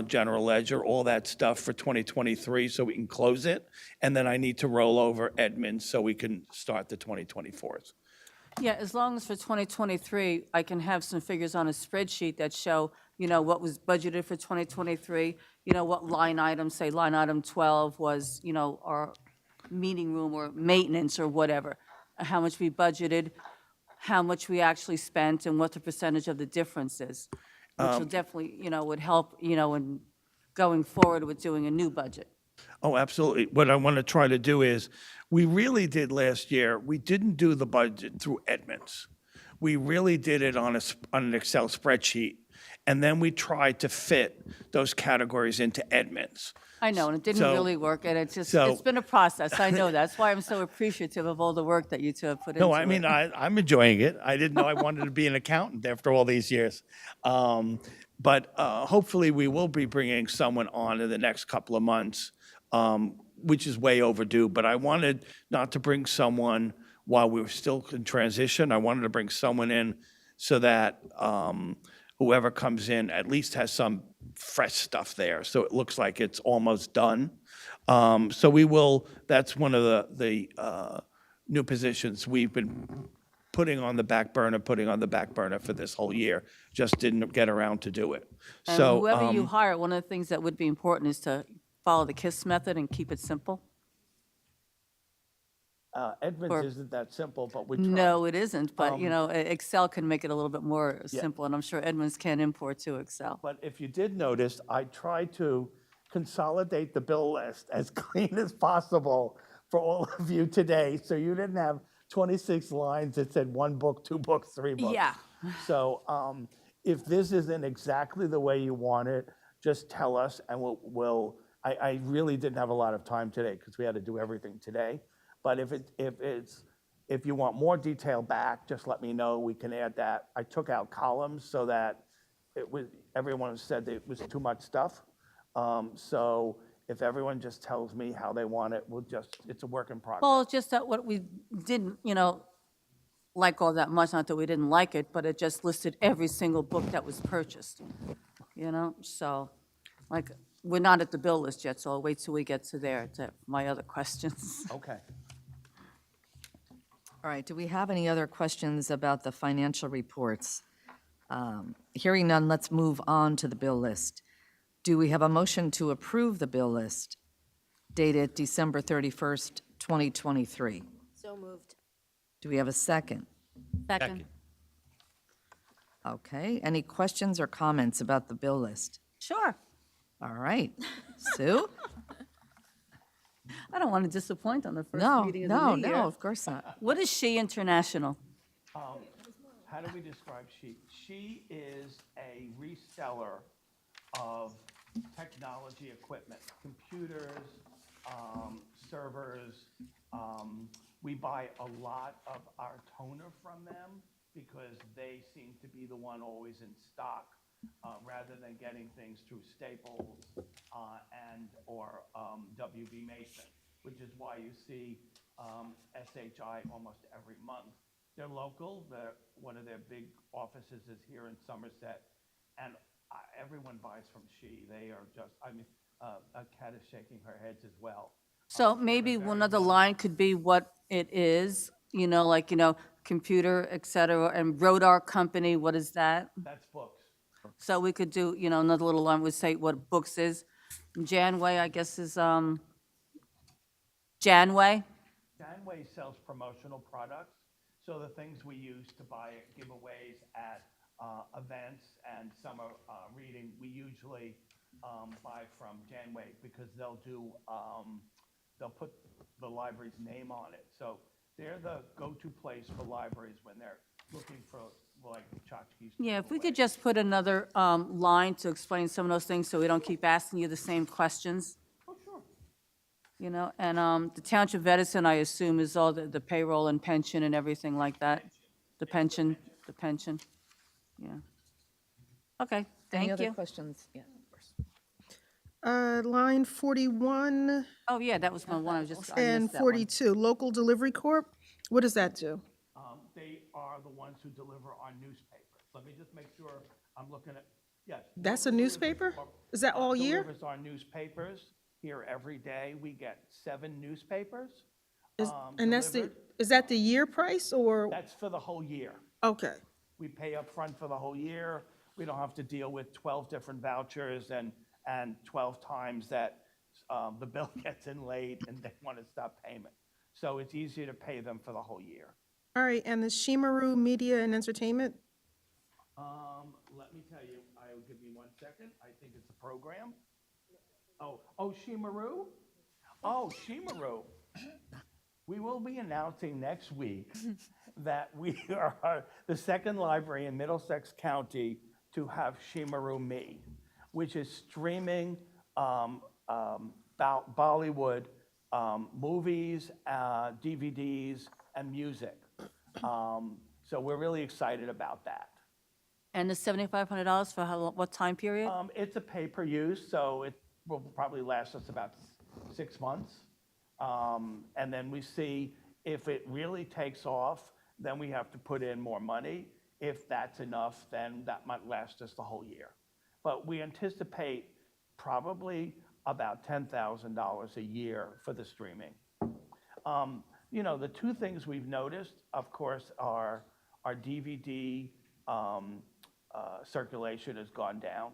general ledger, all that stuff for 2023 so we can close it. And then I need to roll over Edmonds so we can start the 2024s. Yeah, as long as for 2023, I can have some figures on a spreadsheet that show, you know, what was budgeted for 2023, you know, what line item, say line item 12 was, you know, our meeting room or maintenance or whatever, how much we budgeted, how much we actually spent, and what the percentage of the difference is, which will definitely, you know, would help, you know, in going forward with doing a new budget. Oh, absolutely. What I want to try to do is, we really did last year, we didn't do the budget through Edmonds. We really did it on an Excel spreadsheet, and then we tried to fit those categories into Edmonds. I know, and it didn't So- really work, and it's just, so- it's been a process, I know. That's why I'm so appreciative of all the work that you two have put into it. No, I mean, I'm enjoying it. I didn't know I wanted to be an accountant after all these years. But hopefully, we will be bringing someone on in the next couple of months, which is way overdue. But I wanted not to bring someone while we were still in transition. I wanted to bring someone in so that whoever comes in at least has some fresh stuff there, so it looks like it's almost done. So we will, that's one of the new positions we've been putting on the back burner for this whole year. Just didn't get around to do it. And So, whoever you hire, one of the things that would be important is to follow the KISS method and keep it simple. Edmonds isn't that simple, but we try. No, it isn't, but, Excel can make it a little bit more Yeah. simple, and I'm sure Edmonds can import to Excel. But if you did notice, I tried to consolidate the bill list as clean as possible for all of you today, so you didn't have 26 lines that said 1 book, 2 books, 3 books. Yeah. So if this isn't exactly the way you want it, just tell us, and I really didn't have a lot of time today because we had to do everything today. But if you want more detail back, just let me know. We can add that. I took out columns so that everyone said that it was too much stuff. So if everyone just tells me how they want it, it's a work in progress. Well, it's just that what we didn't, like all that much, not that we didn't like it, but it just listed every single book that was purchased, So, like, we're not at the bill list yet, so I'll wait till we get to there, to my other questions. Okay. All right, do we have any other questions about the financial reports? Hearing none, let's move on to the bill list. Do we have a motion to approve the bill list dated December 31st, 2023? So moved. Do we have a second? Second. Okay, any questions or comments about the bill list? Sure. All right, Sue? I don't want to disappoint on the first No, meeting of no, the new year. no, of course not. What is She International? How do we describe She? She is a reseller of technology equipment, computers, servers. We buy a lot of our toner from them because they seem to be the one always in stock, rather than getting things through Staples or WB Mason, which is why you see SHI almost every month. They're local. One of their big offices is here in Somerset, and everyone buys from She. They are just, Kat is shaking her heads as well. So maybe one other line could be what it is, computer, et cetera, and Rodar Company, what is that? That's books. So we could do, another little line would say what books is. Janway, I guess, is, Janway? Janway sells promotional products, so the things we use to buy at giveaways at events and summer reading, we usually buy from Janway because they'll put the library's name on it. So they're the go-to place for libraries when they're looking for, like, tchotchkes. Yeah, if we could just put another line to explain some of those things so we don't keep asking you the same questions. Oh, sure. And the Township of Edison, I assume, is all the payroll and pension and everything like that? The pension, yeah. Okay, Any thank other you. questions? Yeah, of course. Line 41 Oh, yeah, that was my one, I missed and that one. 42, Local Delivery Corp. What does that do? They are the ones who deliver our newspapers. Let me just make sure I'm looking at, yes. That's a newspaper? Is that all year? Delivers our newspapers here every day. We get 7 newspapers. And that's delivered. is that the year price or, That's for the whole year. okay. We pay up front for the whole year. We don't have to deal with 12 different vouchers and 12 times that the bill gets in late and they want to stop payment. So it's easier to pay them for the whole year. All right, and the Shimaru Media and Entertainment? Let me tell you, I'll give you 1 second. I think it's a program. Oh, Shimaru? Oh, Shimaru. We will be announcing next week that we are the second library in Middlesex County to have Shimaru Me, which is streaming Bollywood movies, DVDs, and music. So we're really excited about that. And the $7,500 for what time period? It's a pay-per-use, so it will probably last us about 6 months. And then we see if it really takes off, then we have to put in more money. If that's enough, then that might last us the whole year. But we anticipate probably about $10,000 a year for the streaming. You know, the two things we've noticed, of course, are our DVD circulation has gone down.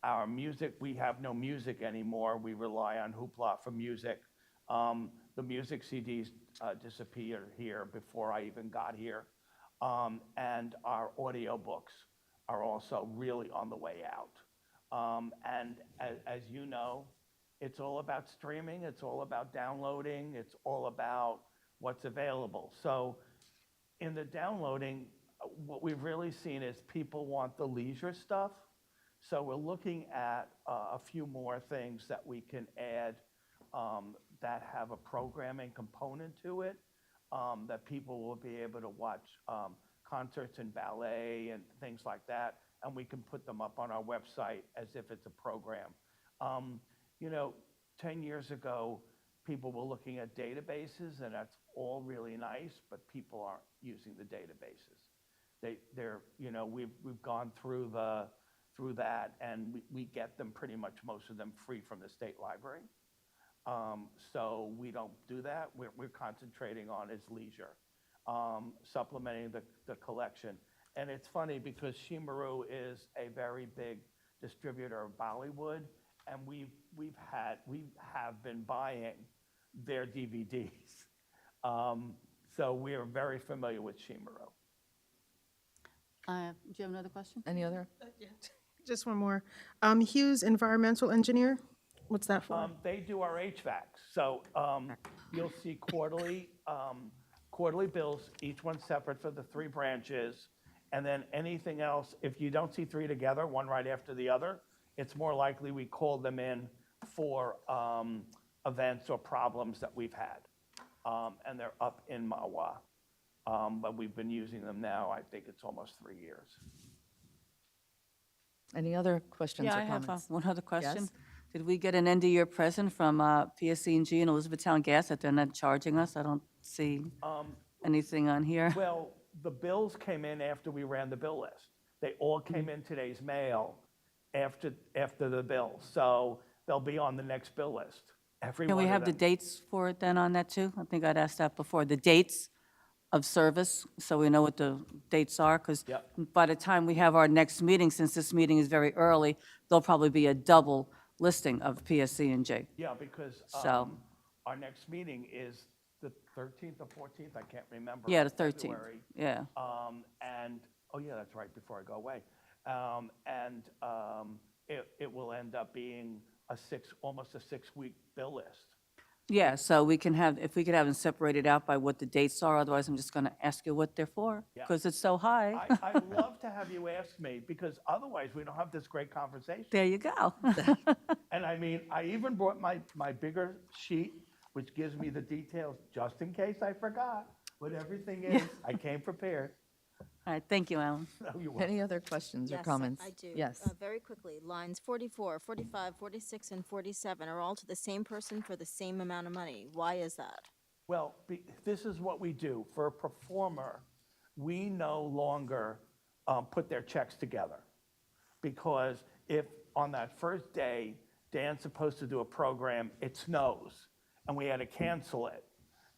Our music, we have no music anymore. We rely on Hoopla for music. The music CDs disappeared here before I even got here. And our audio books are also really on the way out. And as you know, it's all about streaming, it's all about downloading, it's all about what's available. So in the downloading, what we've really seen is people want the leisure stuff. So we're looking at a few more things that we can add that have a programming component to it, that people will be able to watch concerts and ballet and things like that, and we can put them up on our website as if it's a program. You know, 10 years ago, people were looking at databases, and that's all really nice, but people aren't using the databases. They're, you know, we've gone through that, and we get them pretty much, most of them free from the state library. So we don't do that. We're concentrating on is leisure, supplementing the collection. And it's funny because Shimaru is a very big distributor of Bollywood, and we have been buying their DVDs. So we are very familiar with Shimaru. Do you have another question? Any other? Just one more. Hughes Environmental Engineer, what's that for? They do our HVAC. So you'll see quarterly bills, each one separate for the three branches. And then anything else, if you don't see three together, one right after the other, it's more likely we call them in for events or problems that we've had. And they're up in Mahwah. But we've been using them now, I think it's almost 3 years. Any other questions or Yeah, I have comments? one other question. Yes? Did we get an end-of-year present from PSC&G and Elizabethtown Gas that they're not charging us? I don't see anything on here. Well, the bills came in after we ran the bill list. They all came in today's mail after the bill. So they'll be on the next bill list. Every Can we one of have the them. dates for it then on that too? I think I'd asked that before, the dates of service, so we know what the dates are, because Yep. by the time we have our next meeting, since this meeting is very early, there'll probably be a double listing of PSC&G. Yeah, because So- our next meeting is the 13th or 14th, I can't remember. Yeah, the 13th, February. yeah. And, oh yeah, that's right, before I go away. It will end up being almost a 6-week bill list. Yeah, so we can have, if we could have them separated out by what the dates are, otherwise I'm just going to ask you what they're for, Yeah. because it's so high. I'd love to have you ask me, because otherwise we don't have this great conversation. There you go. And I mean, I even brought my bigger sheet, which gives me the details, just in case I forgot what everything is. I came prepared. All right, thank you, Alan. So you're welcome. Any other questions or Yes, comments? I do. Yes. Very quickly, lines 44, 45, 46, and 47 are all to the same person for the same amount of money. Why is that? Well, this is what we do. For a performer, we no longer put their checks together. Because if on that first day, Dan's supposed to do a program, it snows, and we had to cancel it,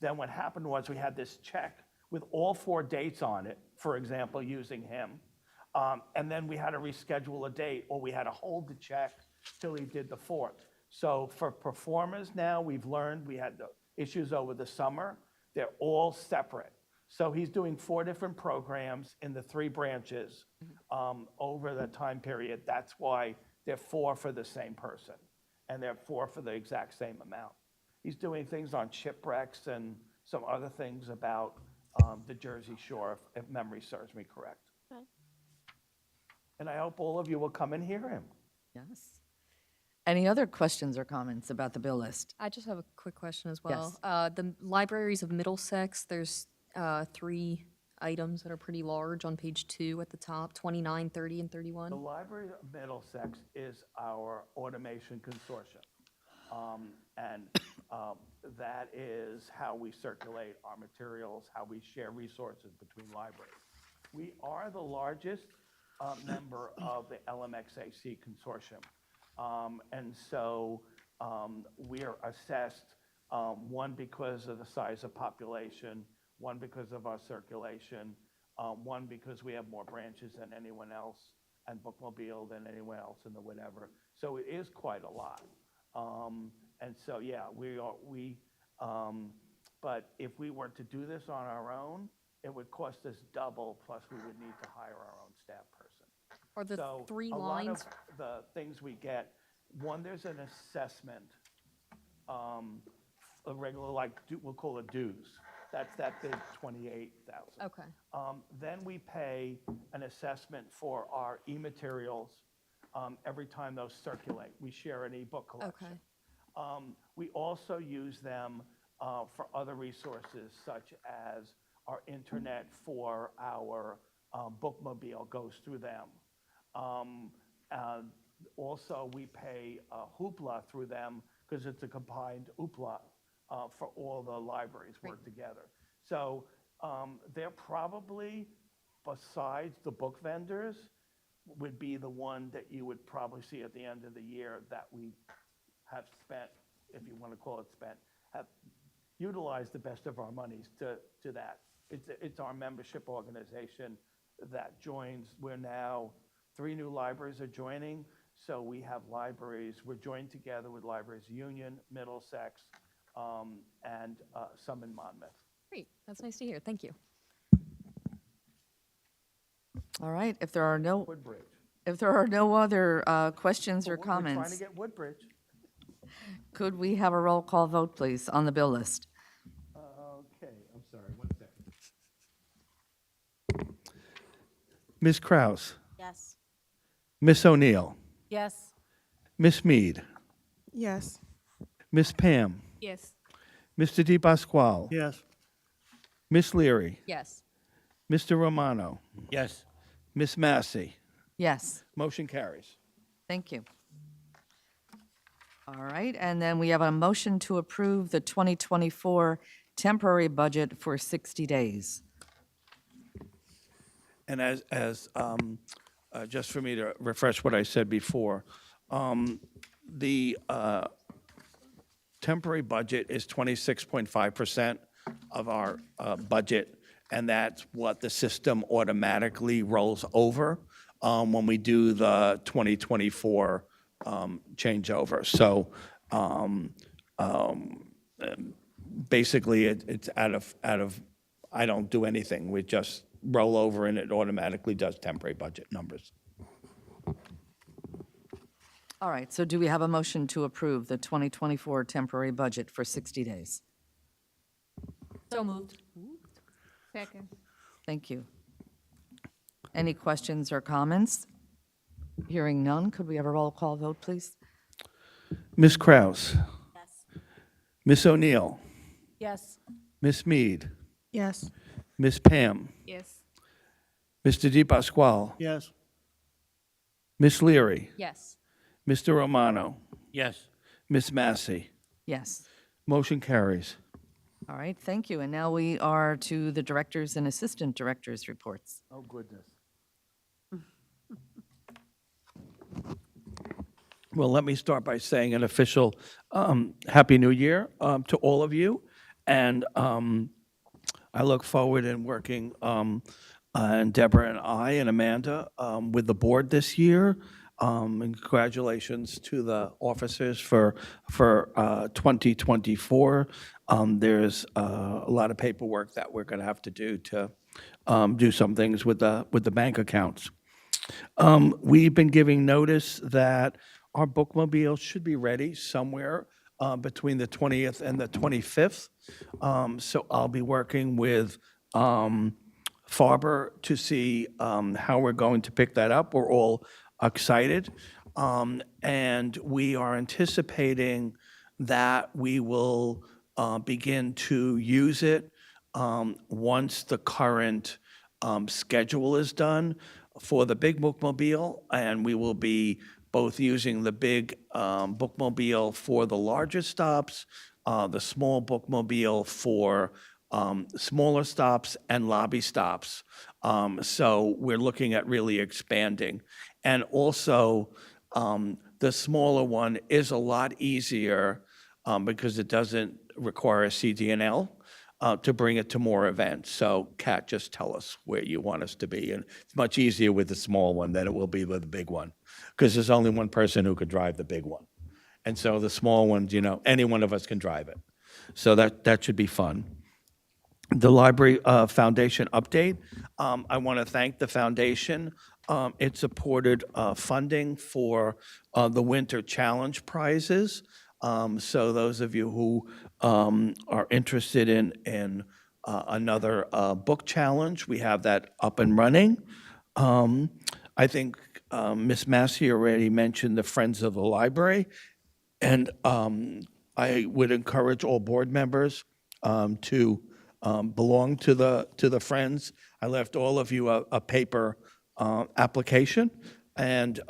then what happened was we had this check with all 4 dates on it, for example, using him. And then we had to reschedule a date, or we had to hold the check till he did the 4th. So for performers now, we've learned, we had the issues over the summer, they're all separate. So he's doing 4 different programs in the 3 branches over the time period. That's why they're 4 for the same person, and they're 4 for the exact same amount. He's doing things on shipwrecks and some other things about the Jersey Shore, if memory serves me correct. Okay. And I hope all of you will come and hear him. Yes. Any other questions or comments about the bill list? I just have a quick question as well. The libraries of Middlesex, there's 3 items that are pretty large on page 2 at the top, 29, 30, and The 31. Library of Middlesex is our automation consortium. And that is how we circulate our materials, how we share resources between libraries. We are the largest member of the LMXAC consortium. And so we are assessed One, because of the size of population, one, because of our circulation, one, because we have more branches than anyone else, and bookmobile than anyone else in the whatever. So it is quite a lot. And so, yeah, but if we were to do this on our own, it would cost us double, plus we would need to hire our own staff person. Are the So 3 a lot lines, of the things we get, one, there's an assessment, a regular, like, we'll call it dues. That's that big 28,000. okay, Then we pay an assessment for our e-materials every time those circulate. We share an e-book collection. We also use them for other resources, such as our internet for our bookmobile goes through them. Also, we pay Hoopla through them because it's a combined Hoopla for all the libraries work together. So they're probably, besides the book vendors, would be the one that you would probably see at the end of the year that we have spent, if you want to call it spent, have utilized the best of our monies to that. It's our membership organization that joins. We're now, 3 new libraries are joining. So we have libraries, we're joined together with Libraries Union, Middlesex, and some in Monmouth. great, that's nice to hear, thank you. All right, if there are no Woodbridge. other questions or We're trying to comments, get Woodbridge. could we have a roll call vote, please, on the bill list? Okay, I'm sorry, 1 second. Ms. Kraus, Yes. Miss O'Neill, Yes. Miss Mead, Yes. Miss Pam, Yes. Mr. Di Pasquale, Yes. Miss Leary, Yes, Mr. Romano, Yes. Miss Massey. Yes, Motion carries. thank you. All right, and then we have a motion to approve the 2024 temporary budget for 60 days. And just for me to refresh what I said before, the temporary budget is 26.5% of our budget, and that's what the system automatically rolls over when we do the 2024 changeover. So basically, it's out of, I don't do anything. We just roll over and it automatically does temporary budget numbers. All right, so do we have a motion to approve the 2024 temporary budget for 60 days? so moved. Second. Thank you. Any questions or comments? Hearing none, could we have a roll call vote, please? Ms. Kraus, Yes. Miss O'Neill, Yes. Miss Mead, Yes. Miss Pam, Yes. Mr. Di Pasquale, Yes. Miss Leary, Yes, Mr. Romano, Yes. Miss Massey. Yes. Motion carries. All right, thank you. And now we are to the directors and assistant directors' reports. Oh, goodness. Well, let me start by saying an official Happy New Year to all of you. And I look forward in working, and Deborah and I and Amanda with the board this year. And congratulations to the officers for 2024. There's a lot of paperwork that we're going to have to do to do some things with the bank accounts. We've been giving notice that our bookmobile should be ready somewhere between the 20th and the 25th. So I'll be working with Farber to see how we're going to pick that up. We're all excited. And we are anticipating that we will begin to use it once the current schedule is done for the big bookmobile, and we will be both using the big bookmobile for the larger stops, the small bookmobile for smaller stops and lobby stops. So we're looking at really expanding. And also, the smaller one is a lot easier because it doesn't require a CDNL to bring it to more events. So Kat, just tell us where you want us to be. And it's much easier with the small one than it will be with the big one, because there's only one person who could drive the big one. And so the small ones, any one of us can drive it. So that should be fun. The Library Foundation update, I want to thank the foundation. It supported funding for the Winter Challenge prizes. So those of you who are interested in another book challenge, we have that up and running. I think Ms. Massey already mentioned the Friends of the Library, and I would encourage all board members to belong to the Friends. I left all of you a paper application, and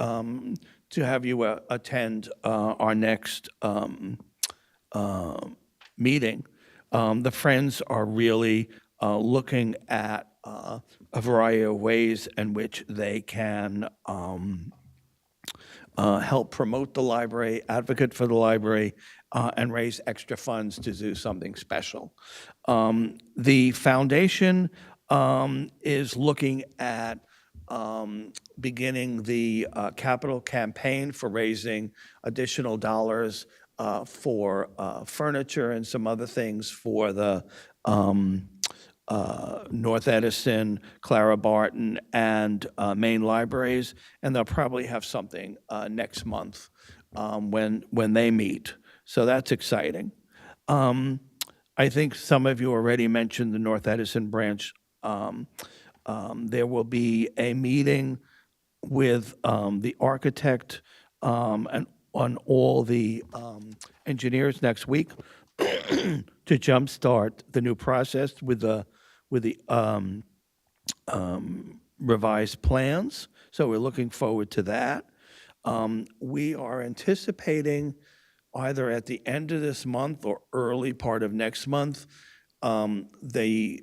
to have you attend our next meeting. The Friends are really looking at a variety of ways in which they can help promote the library, advocate for the library, and raise extra funds to do something special. The foundation is looking at beginning the capital campaign for raising additional dollars for furniture and some other things for the North Edison, Clara Barton, and Maine libraries, and they'll probably have something next month when they meet. So that's exciting. I think some of you already mentioned the North Edison branch. There will be a meeting with the architect and on all the engineers next week to jumpstart the new process with the revised plans. So we're looking forward to that. We are anticipating either at the end of this month or early part of next month, the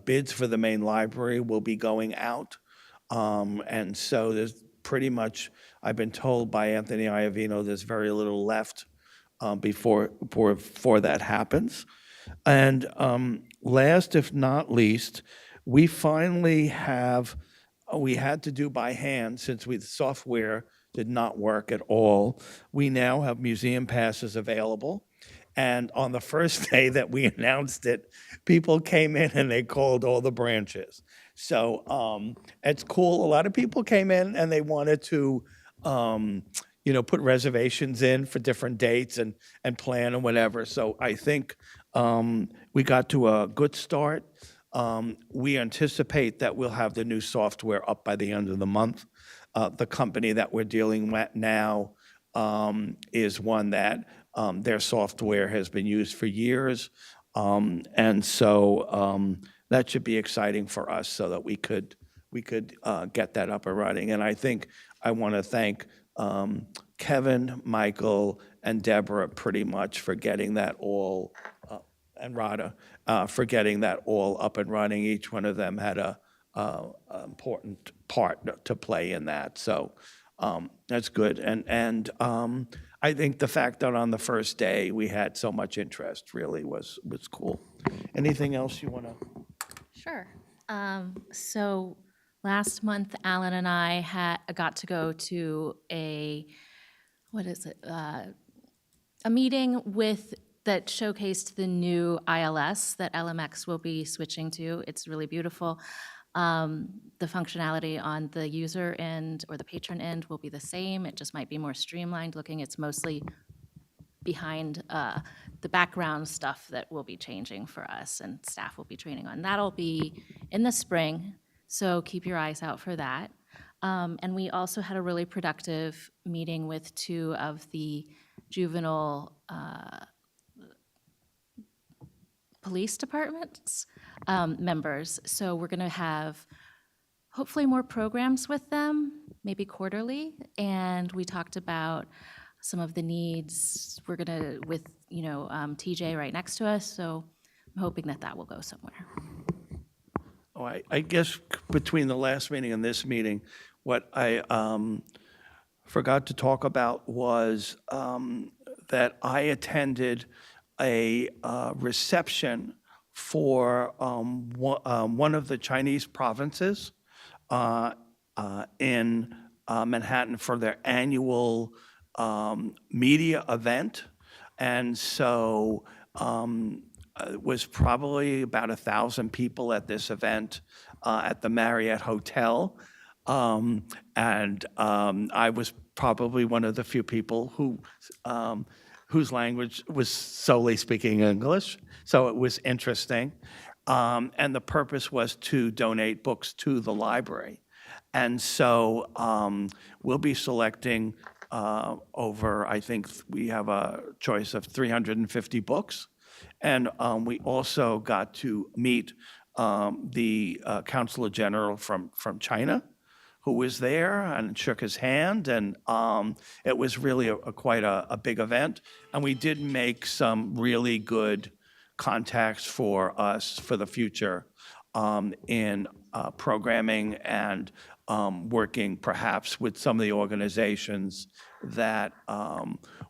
bids for the main library will be going out. And so there's pretty much, I've been told by Anthony Iovino, there's very little left before that happens. And last, if not least, we finally have, we had to do by hand since the software did not work at all. We now have museum passes available. And on the first day that we announced it, people came in and they called all the branches. So it's cool. A lot of people came in and they wanted to, put reservations in for different dates and plan and whatever. So I think we got to a good start. We anticipate that we'll have the new software up by the end of the month. The company that we're dealing with now is one that their software has been used for years. And so that should be exciting for us so that we could get that up and running. And I think I want to thank Kevin, Michael, and Deborah pretty much for getting that all, and Rada, for getting that all up and running. Each one of them had a important part to play in that. So that's good. And I think the fact that on the first day we had so much interest really was cool. Anything else you want to? Sure. So last month, Alan and I got to go to a meeting that showcased the new ILS that LMX will be switching to. It's really beautiful. The functionality on the user end or the patron end will be the same. It just might be more streamlined looking. It's mostly behind the background stuff that will be changing for us and staff will be training on. That'll be in the spring, so keep your eyes out for that. And we also had a really productive meeting with 2 of the juvenile police departments members. So we're going to have hopefully more programs with them, maybe quarterly. And we talked about some of the needs. We're going to, with TJ right next to us. So I'm hoping that will go somewhere. Oh, I guess between the last meeting and this meeting, what I forgot to talk about was that I attended a reception for one of the Chinese provinces in Manhattan for their annual media event. And so it was probably about 1,000 people at this event at the Marriott Hotel. I was probably one of the few people whose language was solely speaking English, so it was interesting. And the purpose was to donate books to the library. And so we'll be selecting over, I think we have a choice of 350 books. And we also got to meet the Consulate General from China, who was there and shook his hand. And it was really quite a big event. And we did make some really good contacts for us for the future in programming and working perhaps with some of the organizations that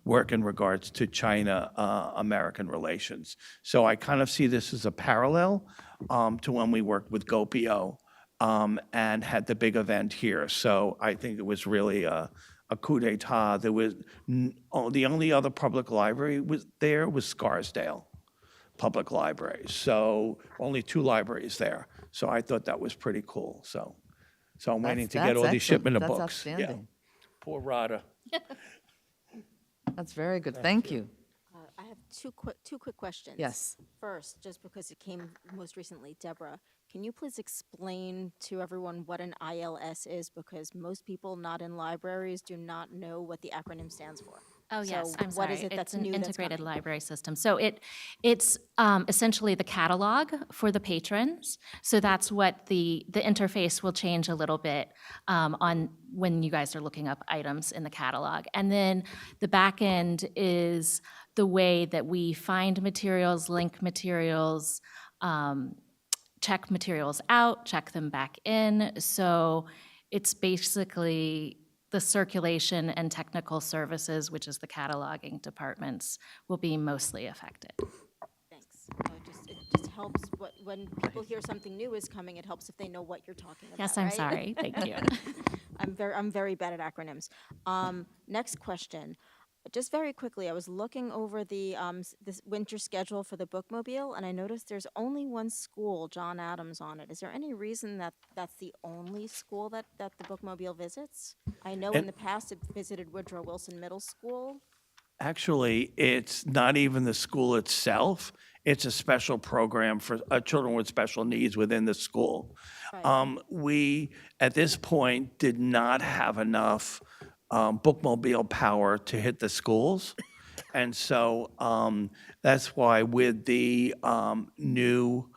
work in regards to China-American relations. So I kind of see this as a parallel to when we worked with GoPio and had the big event here. So I think it was really a coup d'etat. There was the only other public library was Scarsdale Public Library. So only 2 libraries there. So I thought that was pretty cool. So I'm waiting to get all these shipment of That's books. Yeah. outstanding. Poor Rada. That's very good. Thank you. I have two quick questions. Yes. First, just because it came most recently, Deborah, can you please explain to everyone what an ILS is? Because most people not in libraries do not know what the acronym stands for. Oh, yes, So I'm what sorry. is it that's It's an new that's integrated coming? library system. So it's essentially the catalog for the patrons. So that's what the interface will change a little bit on when you guys are looking up items in the catalog. And then the back end is the way that we find materials, link materials, check materials out, check them back in. So it's basically the circulation and technical services, which is the cataloging departments, will be mostly affected. Thanks. It just helps when people hear something new is coming, it helps if they know what you're talking about, Yes, I'm right? sorry. Thank you. I'm very bad at acronyms. Next question. Just very quickly, I was looking over this winter schedule for the bookmobile, and I noticed there's only one school, John Adams, on it. Is there any reason that that's the only school that the bookmobile visits? I know in the past it visited Woodrow Wilson Middle School. Actually, it's not even the school itself. It's a special program for children with special needs within the school. Right. We, at this point, did not have enough bookmobile power to hit the schools. And so that's why with the new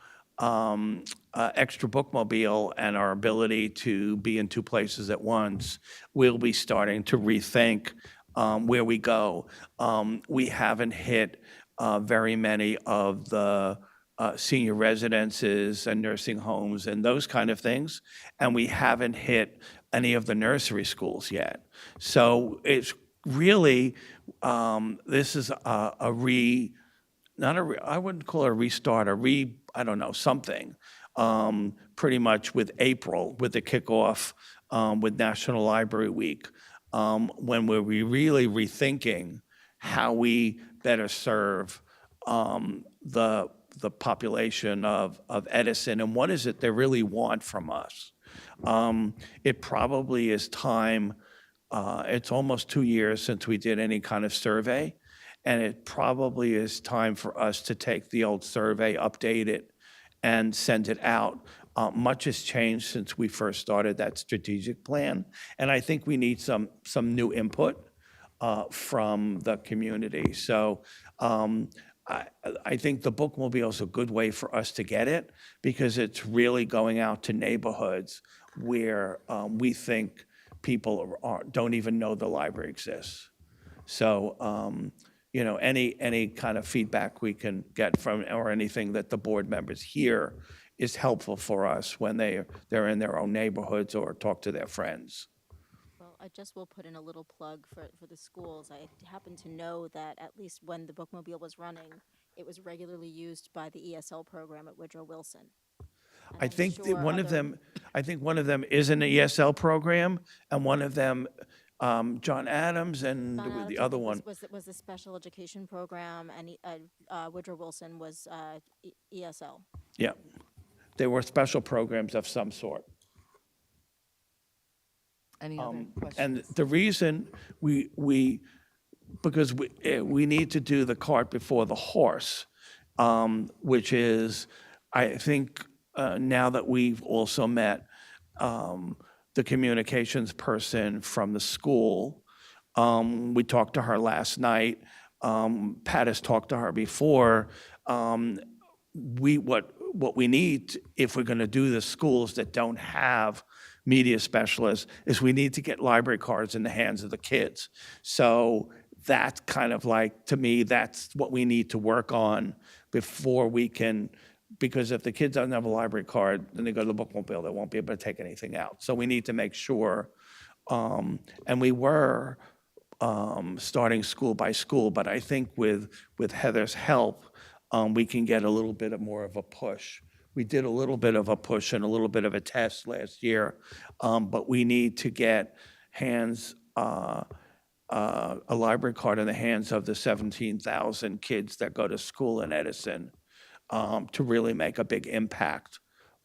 extra bookmobile and our ability to be in 2 places at once, we'll be starting to rethink where we go. We haven't hit very many of the senior residences and nursing homes and those kind of things, and we haven't hit any of the nursery schools yet. So it's really, this is I wouldn't call it a restart, I don't know, something. Pretty much with April, with the kickoff with National Library Week, when we're really rethinking how we better serve the population of Edison and what is it they really want from us. It probably is time, it's almost 2 years since we did any kind of survey, and it probably is time for us to take the old survey, update it, and send it out. Much has changed since we first started that strategic plan, and I think we need some new input from the community. So I think the bookmobile is a good way for us to get it because it's really going out to neighborhoods where we think people don't even know the library exists. So, any kind of feedback we can get from or anything that the board members hear is helpful for us when they're in their own neighborhoods or talk to their friends. Well, I just will put in a little plug for the schools. I happen to know that at least when the bookmobile was running, it was regularly used by the ESL program at Woodrow Wilson. And I I'm think that sure one of other- them, I think one of them is an ESL program, and one of them, John Adams, and John Adams, the I other think, one. was the special education program, and Woodrow Wilson was ESL. Yeah, they were special programs of some sort. Any other And questions? the reason because we need to do the cart before the horse, which is, I think, now that we've also met the communications person from the school, we talked to her last night. Pat has talked to her before. What we need, if we're going to do the schools that don't have media specialists, is we need to get library cards in the hands of the kids. So that's kind of like, to me, that's what we need to work on before we can, because if the kids don't have a library card, then they go to the bookmobile, they won't be able to take anything out. So we need to make sure, and we were starting school by school, but I think with Heather's help, we can get a little bit more of a push. We did a little bit of a push and a little bit of a test last year, but we need to get a library card in the hands of the 17,000 kids that go to school in Edison to really make a big impact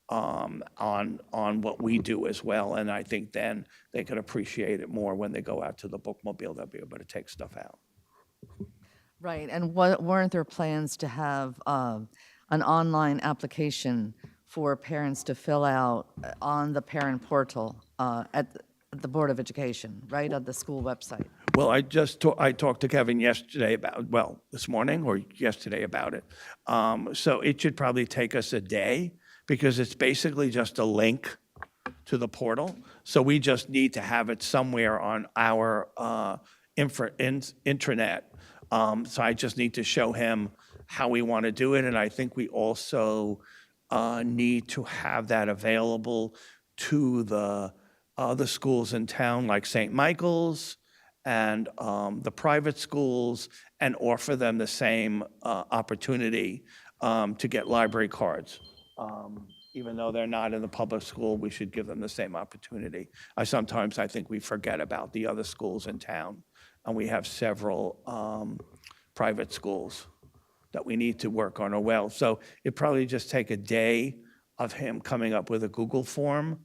on what we do as well. And I think then they can appreciate it more when they go out to the bookmobile. They'll be able to take stuff out. Right, and weren't there plans to have an online application for parents to fill out on the parent portal at the Board of Education, right, on the school website? Well, I talked to Kevin yesterday this morning or yesterday about it. So it should probably take us a day because it's basically just a link to the portal. So we just need to have it somewhere on our intranet. So I just need to show him how we want to do it. And I think we also need to have that available to the other schools in town, like St. Michael's and the private schools, and offer them the same opportunity to get library cards. Even though they're not in the public school, we should give them the same opportunity. I think we forget about the other schools in town, and we have several private schools that we need to work on as well. So it probably just take a day of him coming up with a Google form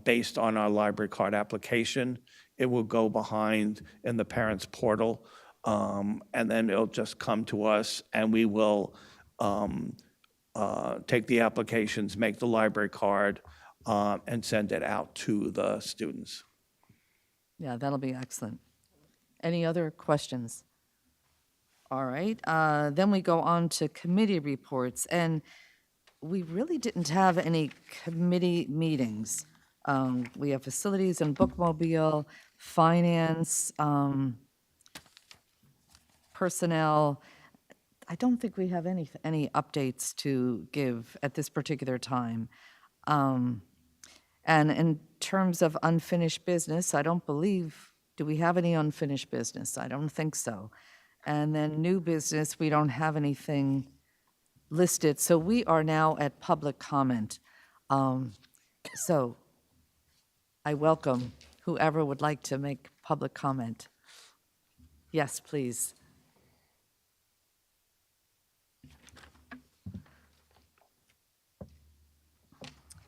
based on our library card application. It will go behind in the parents' portal, and then it'll just come to us, and we will take the applications, make the library card, and send it out to the students. Yeah, that'll be excellent. Any other questions? All right, then we go on to committee reports, and we really didn't have any committee meetings. We have facilities and bookmobile, finance, personnel. I don't think we have any updates to give at this particular time. And in terms of unfinished business, I don't believe, do we have any unfinished business? I don't think so. And then new business, we don't have anything listed. So we are now at public comment. So I welcome whoever would like to make public comment. Yes, please.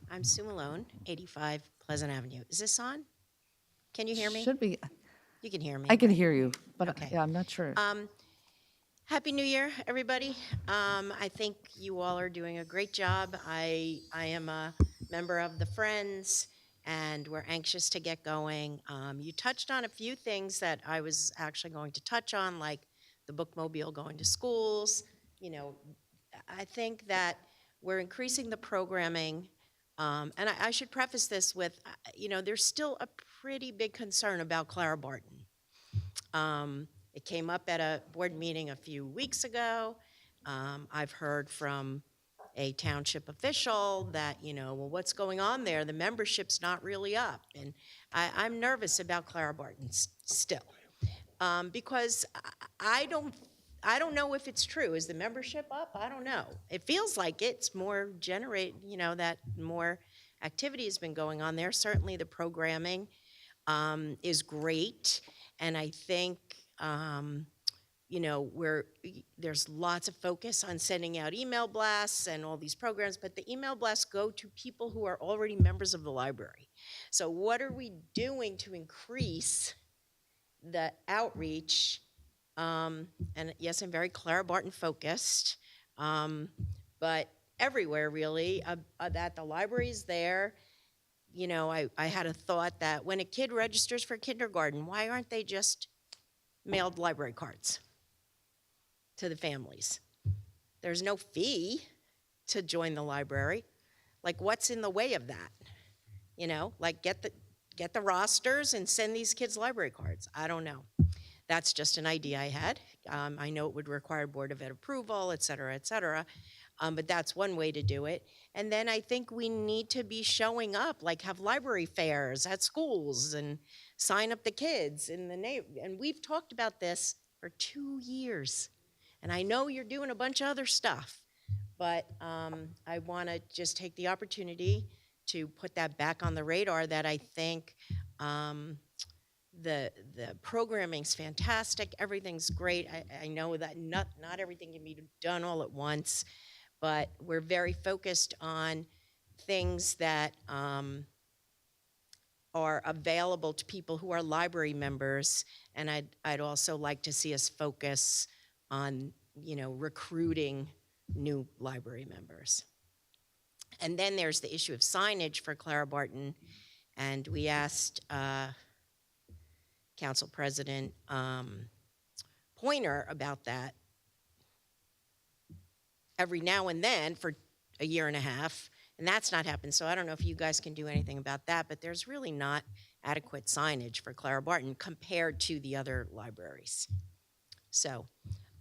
I'm Sue Malone, 85 Pleasant Avenue. Is this on? Can you hear me? Should be, You can hear me. I can right? hear you, but Okay. yeah, I'm not sure. Happy New Year, everybody. I think you all are doing a great job. I am a member of the Friends, and we're anxious to get going. You touched on a few things that I was actually going to touch on, like the bookmobile going to schools. You know, I think that we're increasing the programming. And I should preface this with, there's still a pretty big concern about Clara Barton. It came up at a board meeting a few weeks ago. I've heard from a township official that, well, what's going on there? The membership's not really up. And I'm nervous about Clara Barton still. Because I don't know if it's true. Is the membership up? I don't know. It feels like it's more that more activity has been going on there. Certainly the programming is great. And I think, there's lots of focus on sending out email blasts and all these programs, but the email blasts go to people who are already members of the library. So what are we doing to increase the outreach? And yes, I'm very Clara Barton focused, but everywhere really, that the library's there. I had a thought that when a kid registers for kindergarten, why aren't they just mailed library cards to the families? There's no fee to join the library. Like, what's in the way of that? Like get the rosters and send these kids library cards. I don't know. That's just an idea I had. I know it would require Board of Ed approval, et cetera, but that's one way to do it. And then I think we need to be showing up, like have library fairs at schools and sign up the kids in the and we've talked about this for 2 years. And I know you're doing a bunch of other stuff, but I want to just take the opportunity to put that back on the radar, that I think the programming's fantastic. Everything's great. I know that not everything can be done all at once, but we're very focused on things that are available to people who are library members. And I'd also like to see us focus on, recruiting new library members. And then there's the issue of signage for Clara Barton. And we asked Council President Pointer about that every now and then for a year and a half, and that's not happened. So I don't know if you guys can do anything about that, but there's really not adequate signage for Clara Barton compared to the other libraries. So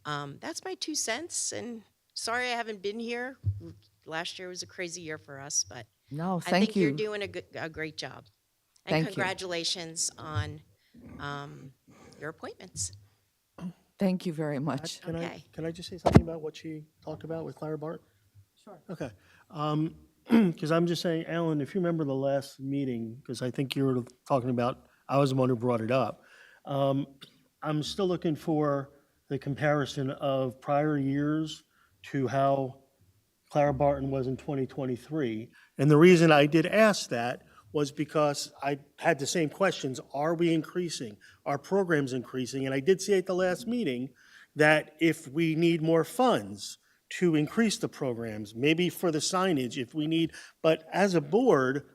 that's my 2 cents, and sorry I haven't been here. Last year was a crazy year for us, but No, I thank think you. you're doing a great job. And Thank you. congratulations on your appointments. Thank you very much. Okay. Can I just say something about what she talked about with Clara Barton? Sure. Okay. Because I'm just saying, Alan, if you remember the last meeting, because I think you were talking about, I was the one who brought it up. I'm still looking for the comparison of prior years to how Clara Barton was in 2023. And the reason I did ask that was because I had the same questions. Are we increasing? Are programs increasing? And I did say at the last meeting that if we need more funds to increase the programs, maybe for the signage, if we need, but as a board,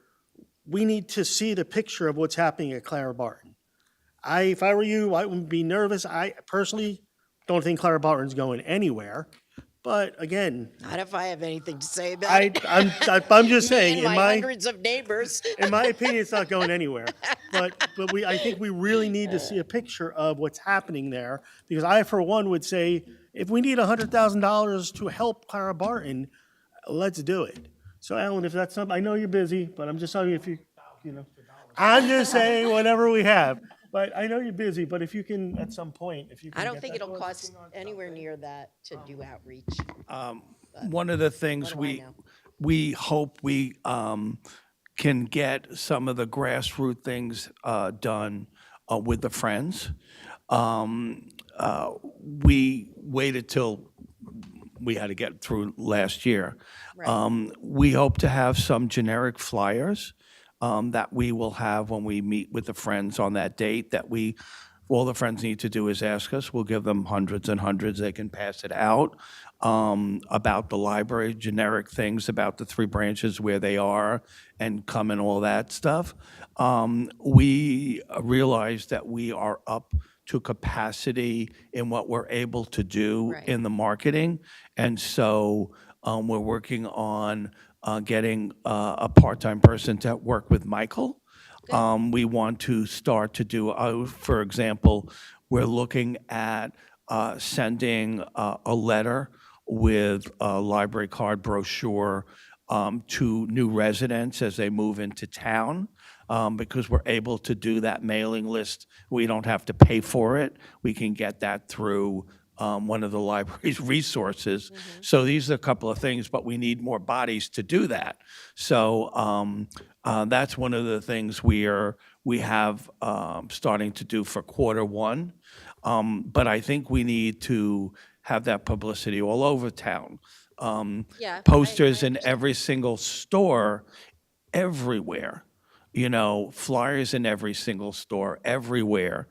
we need to see the picture of what's happening at Clara Barton. If I were you, I wouldn't be nervous. I personally don't think Clara Barton's going anywhere. But again, Not if I have anything to say about it. I'm just saying, Me and my hundreds of neighbors. in my opinion, it's not going anywhere. But I think we really need to see a picture of what's happening there, because I, for one, would say, if we need $100,000 to help Clara Barton, let's do it. So Alan, if that's something, I know you're busy, but I'm just telling you, if you know, I'm just saying whatever we have. But I know you're busy, but if you can, at some point, if you can I don't get think that it'll to us. cost anywhere near that to do outreach. One of the things What do I know? we hope we can get some of the grassroots things done with the Friends. We waited till we had to get through last year. Right. We hope to have some generic flyers that we will have when we meet with the Friends on that date, that all the Friends need to do is ask us. We'll give them hundreds and hundreds. They can pass it out about the library, generic things about the 3 branches, where they are, and come and all that stuff. We realize that we are up to capacity in what we're able to do Right. in the marketing. And so we're working on getting a part-time person to work with Michael. We want to start to do, for example, we're looking at sending a letter with a library card brochure to new residents as they move into town, because we're able to do that mailing list. We don't have to pay for it. We can get that through one of the library's resources. So these are a couple of things, but we need more bodies to do that. So that's one of the things we have starting to do for Q1. But I think we need to have that publicity all over town. Yeah, Posters I in every single store, everywhere. Flyers in every single store, everywhere,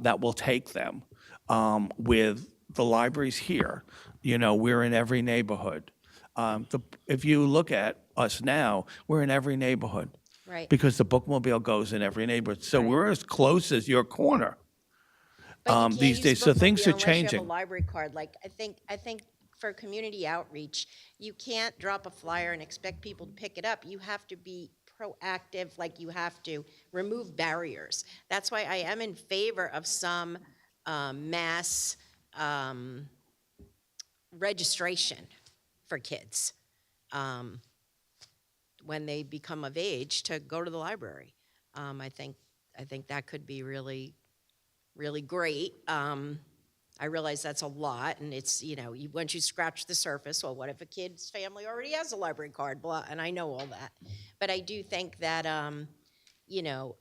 that will take them. With the libraries here, we're in every neighborhood. If you look at us now, we're in every neighborhood. Right. Because the bookmobile goes in every neighborhood. So we're as close as your corner. But you can't these use days, so things bookmobile are unless you have changing. a library card. Like, I think for community outreach, you can't drop a flyer and expect people to pick it up. You have to be proactive, like you have to remove barriers. That's why I am in favor of some mass registration for kids when they become of age to go to the library. I think that could be really great. I realize that's a lot, and it's, once you scratch the surface, well, what if a kid's family already has a library card, blah, and I know all that. But I do think that,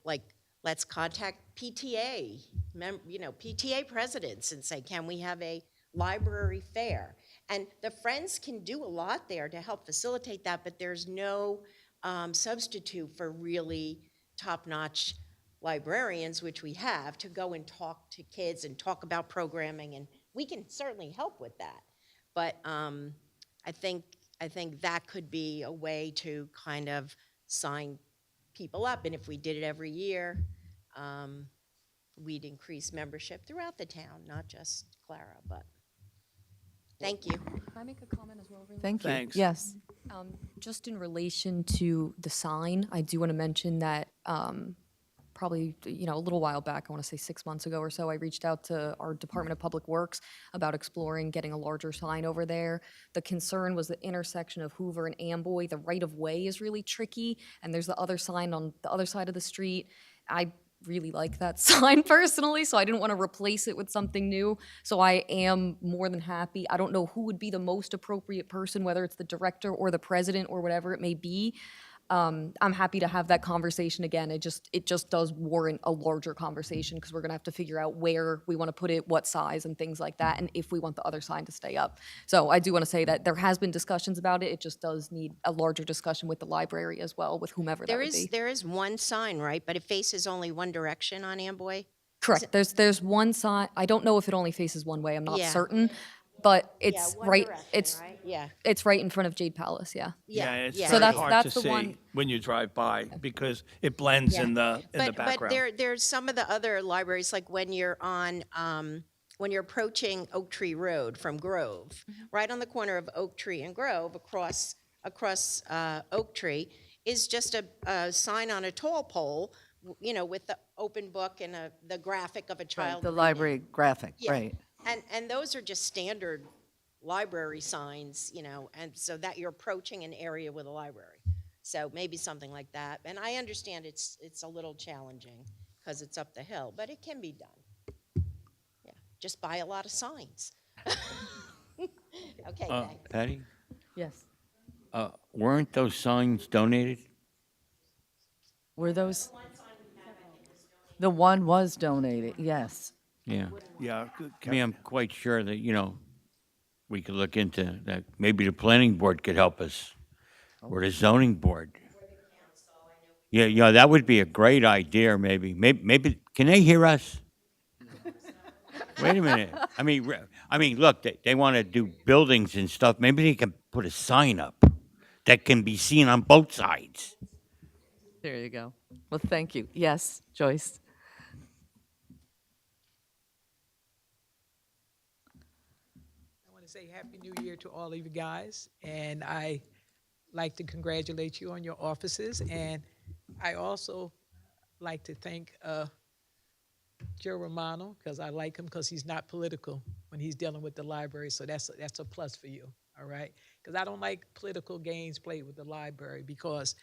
like, let's contact PTA, PTA presidents and say, can we have a library fair? And the Friends can do a lot there to help facilitate that, but there's no substitute for really top-notch librarians, which we have, to go and talk to kids and talk about programming, and we can certainly help with that. But I think that could be a way to kind of sign people up, and if we did it every year, we'd increase membership throughout the town, not just Clara. But thank you. Can I make a comment as well? Really? Thank you. Thanks. Yes. Just in relation to the sign, I do want to mention that probably, a little while back, I want to say 6 months ago or so, I reached out to our Department of Public Works about exploring getting a larger sign over there. The concern was the intersection of Hoover and Amboy. The right-of-way is really tricky, and there's the other sign on the other side of the street. I really like that sign personally, so I didn't want to replace it with something new. So I am more than happy. I don't know who would be the most appropriate person, whether it's the director or the president or whatever it may be. I'm happy to have that conversation again. It just does warrant a larger conversation because we're gonna have to figure out where we want to put it, what size, and things like that, and if we want the other sign to stay up. So I do want to say that there has been discussions about it. It just does need a larger discussion with the library as well, with whomever that would be. There is one sign, right? But it faces only one direction on Amboy. Correct. There's one sign. I don't know if it only faces one way. I'm not Yeah. certain, but Yeah, it's one right. direction, It's right? Yeah. it's right in front of Jade Palace. Yeah. It's yeah. So very that's- hard that's to the one- see when you drive by because it blends in the But background. there's some of the other libraries, like when you're on when you're approaching Oak Tree Road from Grove, right on the corner of Oak Tree and Grove, across Oak Tree, is just a sign on a tall pole, with the open book and the graphic of a child. The reading. library graphic, Yeah. right. And those are just standard library signs, and so that you're approaching an area with a library. So maybe something like that. And I understand it's a little challenging because it's up the hill, but it can be done. Yeah, just buy a lot of signs. Okay, thanks. Patty, Yes. weren't those signs donated? Were those? The one was donated, yes. Yeah. Yeah. I mean, I'm quite sure that, we could look into that. Maybe the planning board could help us, or the zoning board. Yeah, that would be a great idea, maybe. Maybe, can they hear us? Wait a minute. I mean, look, they want to do buildings and stuff. Maybe they can put a sign up that can be seen on both sides. There you go. Well, thank you. Yes, Joyce. I want to say Happy New Year to all of you guys, and I like to congratulate you on your offices, and I also like to thank Joe Romano, because I like him because he's not political. when he's dealing with the library, so that's a plus for you, all right? Because I don't like political games played with the library because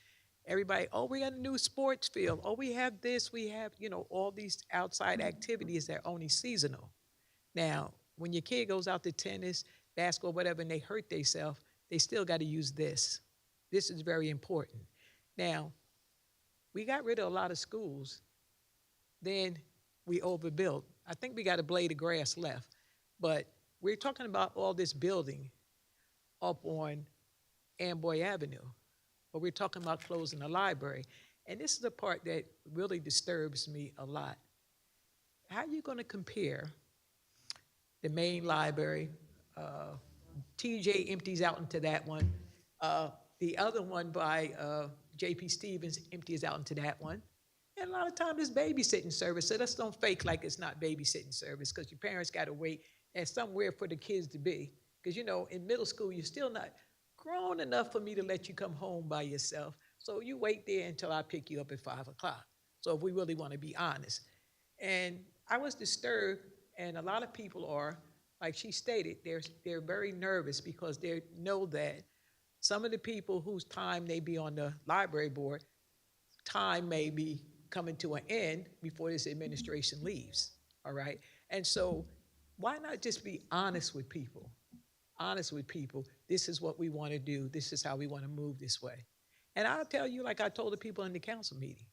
everybody, oh, we got a new sports field, oh, we have this, we have, all these outside activities that are only seasonal. Now, when your kid goes out to tennis, basketball, whatever, and they hurt themselves, they still got to use this. This is very important. Now, we got rid of a lot of schools, then we overbuilt. I think we got a blade of grass left, but we're talking about all this building up on Amboy Avenue, but we're talking about closing the library. And this is the part that really disturbs me a lot. How are you going to compare the main library? TJ empties out into that one. The other one by J.P. Stevens empties out into that one. And a lot of times it's babysitting service, so let's don't fake like it's not babysitting service, because your parents got to wait and somewhere for the kids to be. Because, in middle school, you're still not grown enough for me to let you come home by yourself. So you wait there until I pick you up at 5 o'clock. So if we really want to be honest. And I was disturbed, and a lot of people are, like she stated, they're very nervous because they know that some of the people whose time they be on the library board, time may be coming to an end before this administration leaves, all right? And so why not just be honest with people? Honest with people, this is what we want to do, this is how we want to move this way. And I'll tell you, like I told the people in the council meeting,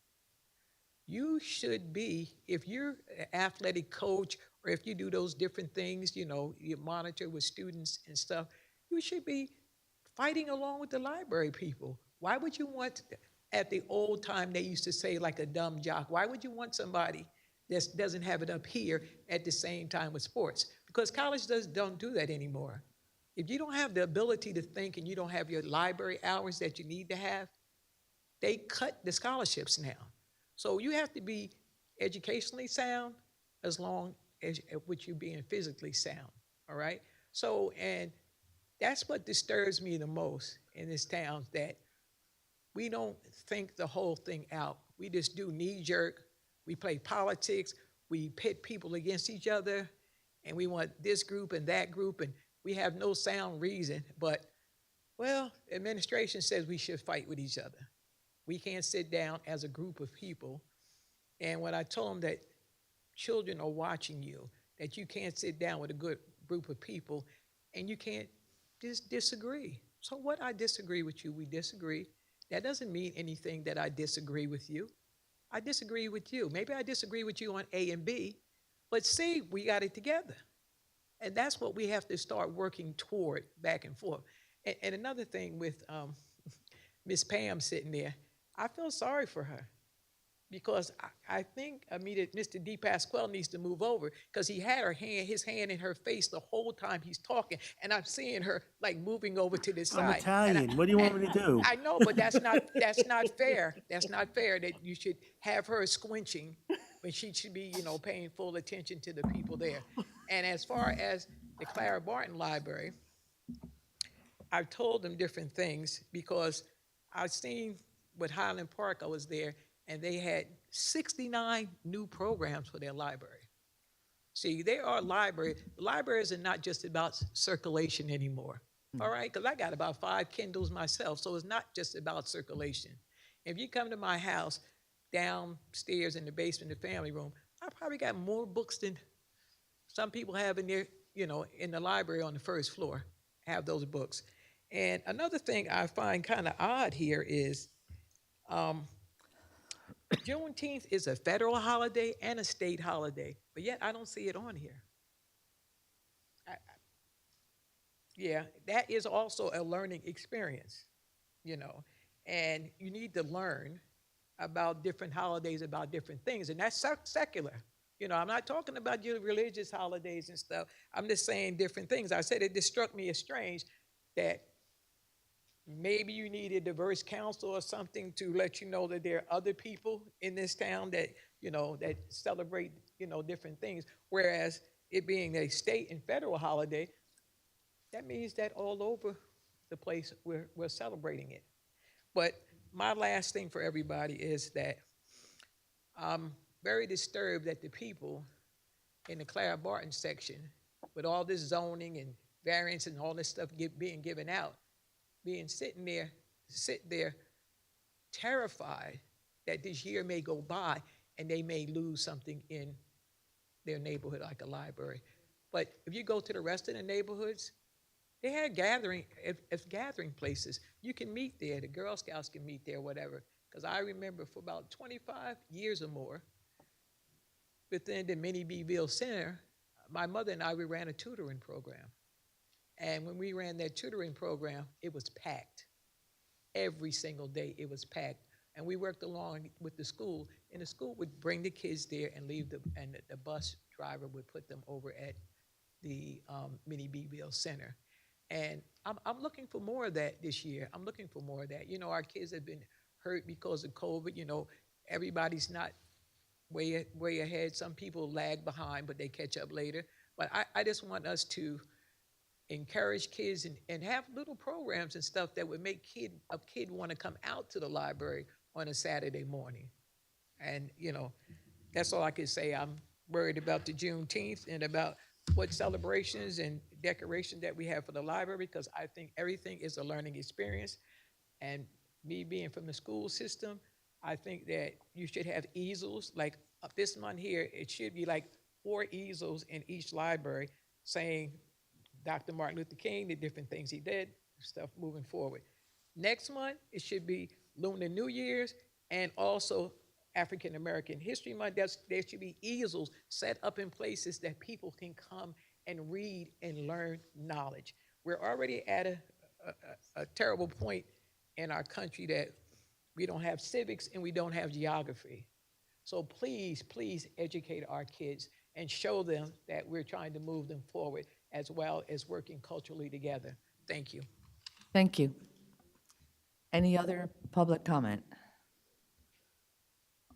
you should be, if you're an athletic coach or if you do those different things, you monitor with students and stuff, you should be fighting along with the library people. Why would you want, at the old time they used to say like a dumb jock, why would you want somebody that doesn't have it up here at the same time with sports? Because college don't do that anymore. If you don't have the ability to think and you don't have your library hours that you need to have, they cut the scholarships now. So you have to be educationally sound as long as with you being physically sound, all right? So, and that's what disturbs me the most in this town, that we don't think the whole thing out. We just do knee-jerk, we play politics, we pit people against each other, and we want this group and that group, and we have no sound reason, but, well, administration says we should fight with each other. We can't sit down as a group of people. And when I told them that children are watching you, that you can't sit down with a good group of people and you can't just disagree. So what? I disagree with you, we disagree. That doesn't mean anything that I disagree with you. I disagree with you. Maybe I disagree with you on A and B, but C, we got it together. And that's what we have to start working toward, back and forth. And another thing with Miss Pam sitting there, I feel sorry for her, because I think Mr. D. Pasquale needs to move over, because he had his hand in her face the whole time he's talking, and I'm seeing her like moving over to this I'm side. Italian. What do you want me to do? I know, but that's not fair. That's not fair that you should have her squinching when she should be, paying full attention to the people there. And as far as the Clara Barton Library, I've told them different things, because I've seen with Highland Park, I was there, and they had 69 new programs for their library. See, libraries are not just about circulation anymore, all right? Because I got about 5 Kindles myself, so it's not just about circulation. If you come to my house, downstairs in the basement, the family room, I probably got more books than some people have in their, in the library on the first floor, have those books. And another thing I find kind of odd here is Juneteenth is a federal holiday and a state holiday, but yet I don't see it on here. Yeah, that is also a learning experience, and you need to learn about different holidays, about different things, and that's secular. I'm not talking about your religious holidays and stuff. I'm just saying different things. I said it just struck me as strange that maybe you need a diverse council or something to let you know that there are other people in this town that, that celebrate, different things. Whereas it being a state and federal holiday, that means that all over the place we're celebrating it. But my last thing for everybody is that I'm very disturbed that the people in the Clara Barton section with all this zoning and variance and all this stuff being given out, sit there terrified that this year may go by and they may lose something in their neighborhood like a library. But if you go to the rest of the neighborhoods, they had gathering places. You can meet there. The Girl Scouts can meet there, whatever. Because I remember for about 25 years or more, within the Minnie Beville Center, my mother and I, we ran a tutoring program. And when we ran that tutoring program, it was packed. Every single day it was packed. And we worked along with the school, and the school would bring the kids there and and the bus driver would put them over at the Minnie Beville Center. And I'm looking for more of that this year. I'm looking for more of that. You know, our kids have been hurt because of COVID. You know, everybody's not way ahead. Some people lag behind, but they catch up later. But I just want us to encourage kids and have little programs and stuff that would make a kid want to come out to the library on a Saturday morning. And, you know, that's all I can say. I'm worried about the Juneteenth and about what celebrations and decorations that we have for the library, because I think everything is a learning experience. And me being from the school system, I think that you should have easels. Like this month here, it should be like 4 easels in each library saying Dr. Martin Luther King, the different things he did, stuff moving forward. Next month, it should be Lunar New Year's and also African American History Month. There should be easels set up in places that people can come and read and learn knowledge. We're already at a terrible point in our country that we don't have civics and we don't have geography. So please, please educate our kids and show them that we're trying to move them forward as well as working culturally together. Thank you. Thank you. Any other public comment?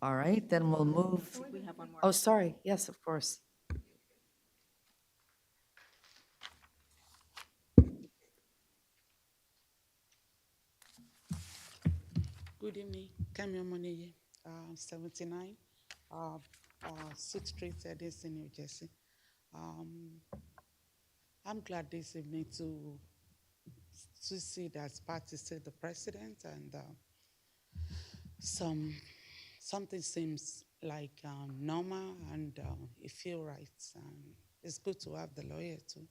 All right, then we'll move. We have one more. Oh, sorry. Yes, of course. Good evening, Kamio Moneye, 79, 6th Street, Edison, New Jersey. I'm glad this evening to see that party still the president, and something seems like normal, and it feels right. And it's good to have the lawyer too,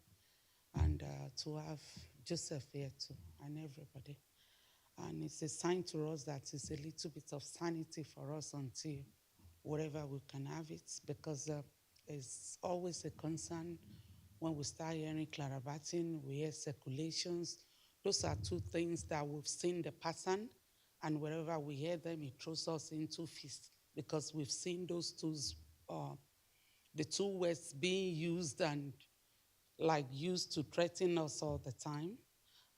and to have Joseph here too, and everybody. And it's a sign to us that it's a little bit of sanity for us until whatever we can have it, because it's always a concern when we start hearing clarabating, we hear circulations. Those are 2 things that we've seen the pattern, and wherever we hear them, it throws us into feast, because we've seen those the 2 words being used and like used to threaten us all the time.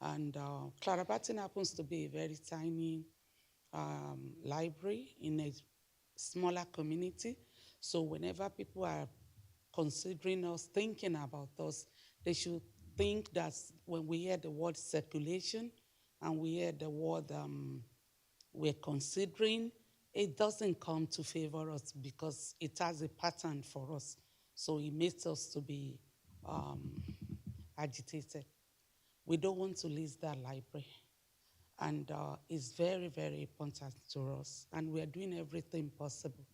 And Clarabatin happens to be a very tiny library in a smaller community. So whenever people are considering us, thinking about us, they should think that when we hear the word circulation and we hear the word we're considering, it doesn't come to favor us because it has a pattern for us. So it makes us to be agitated. We don't want to lose that library. And it's very, very important to us. And we are doing everything possible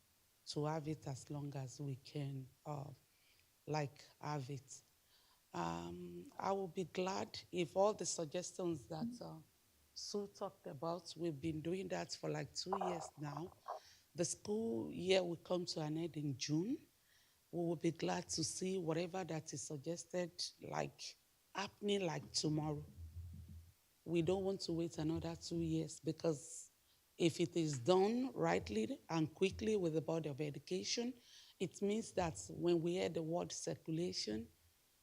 to have it as long as we can, have it. I will be glad if all the suggestions that Sue talked about, we've been doing that for like 2 years now. The school year will come to an end in June. We will be glad to see whatever that is suggested, happening like tomorrow. We don't want to wait another 2 years, because if it is done rightly and quickly with the Board of Education, it means that when we hear the word circulation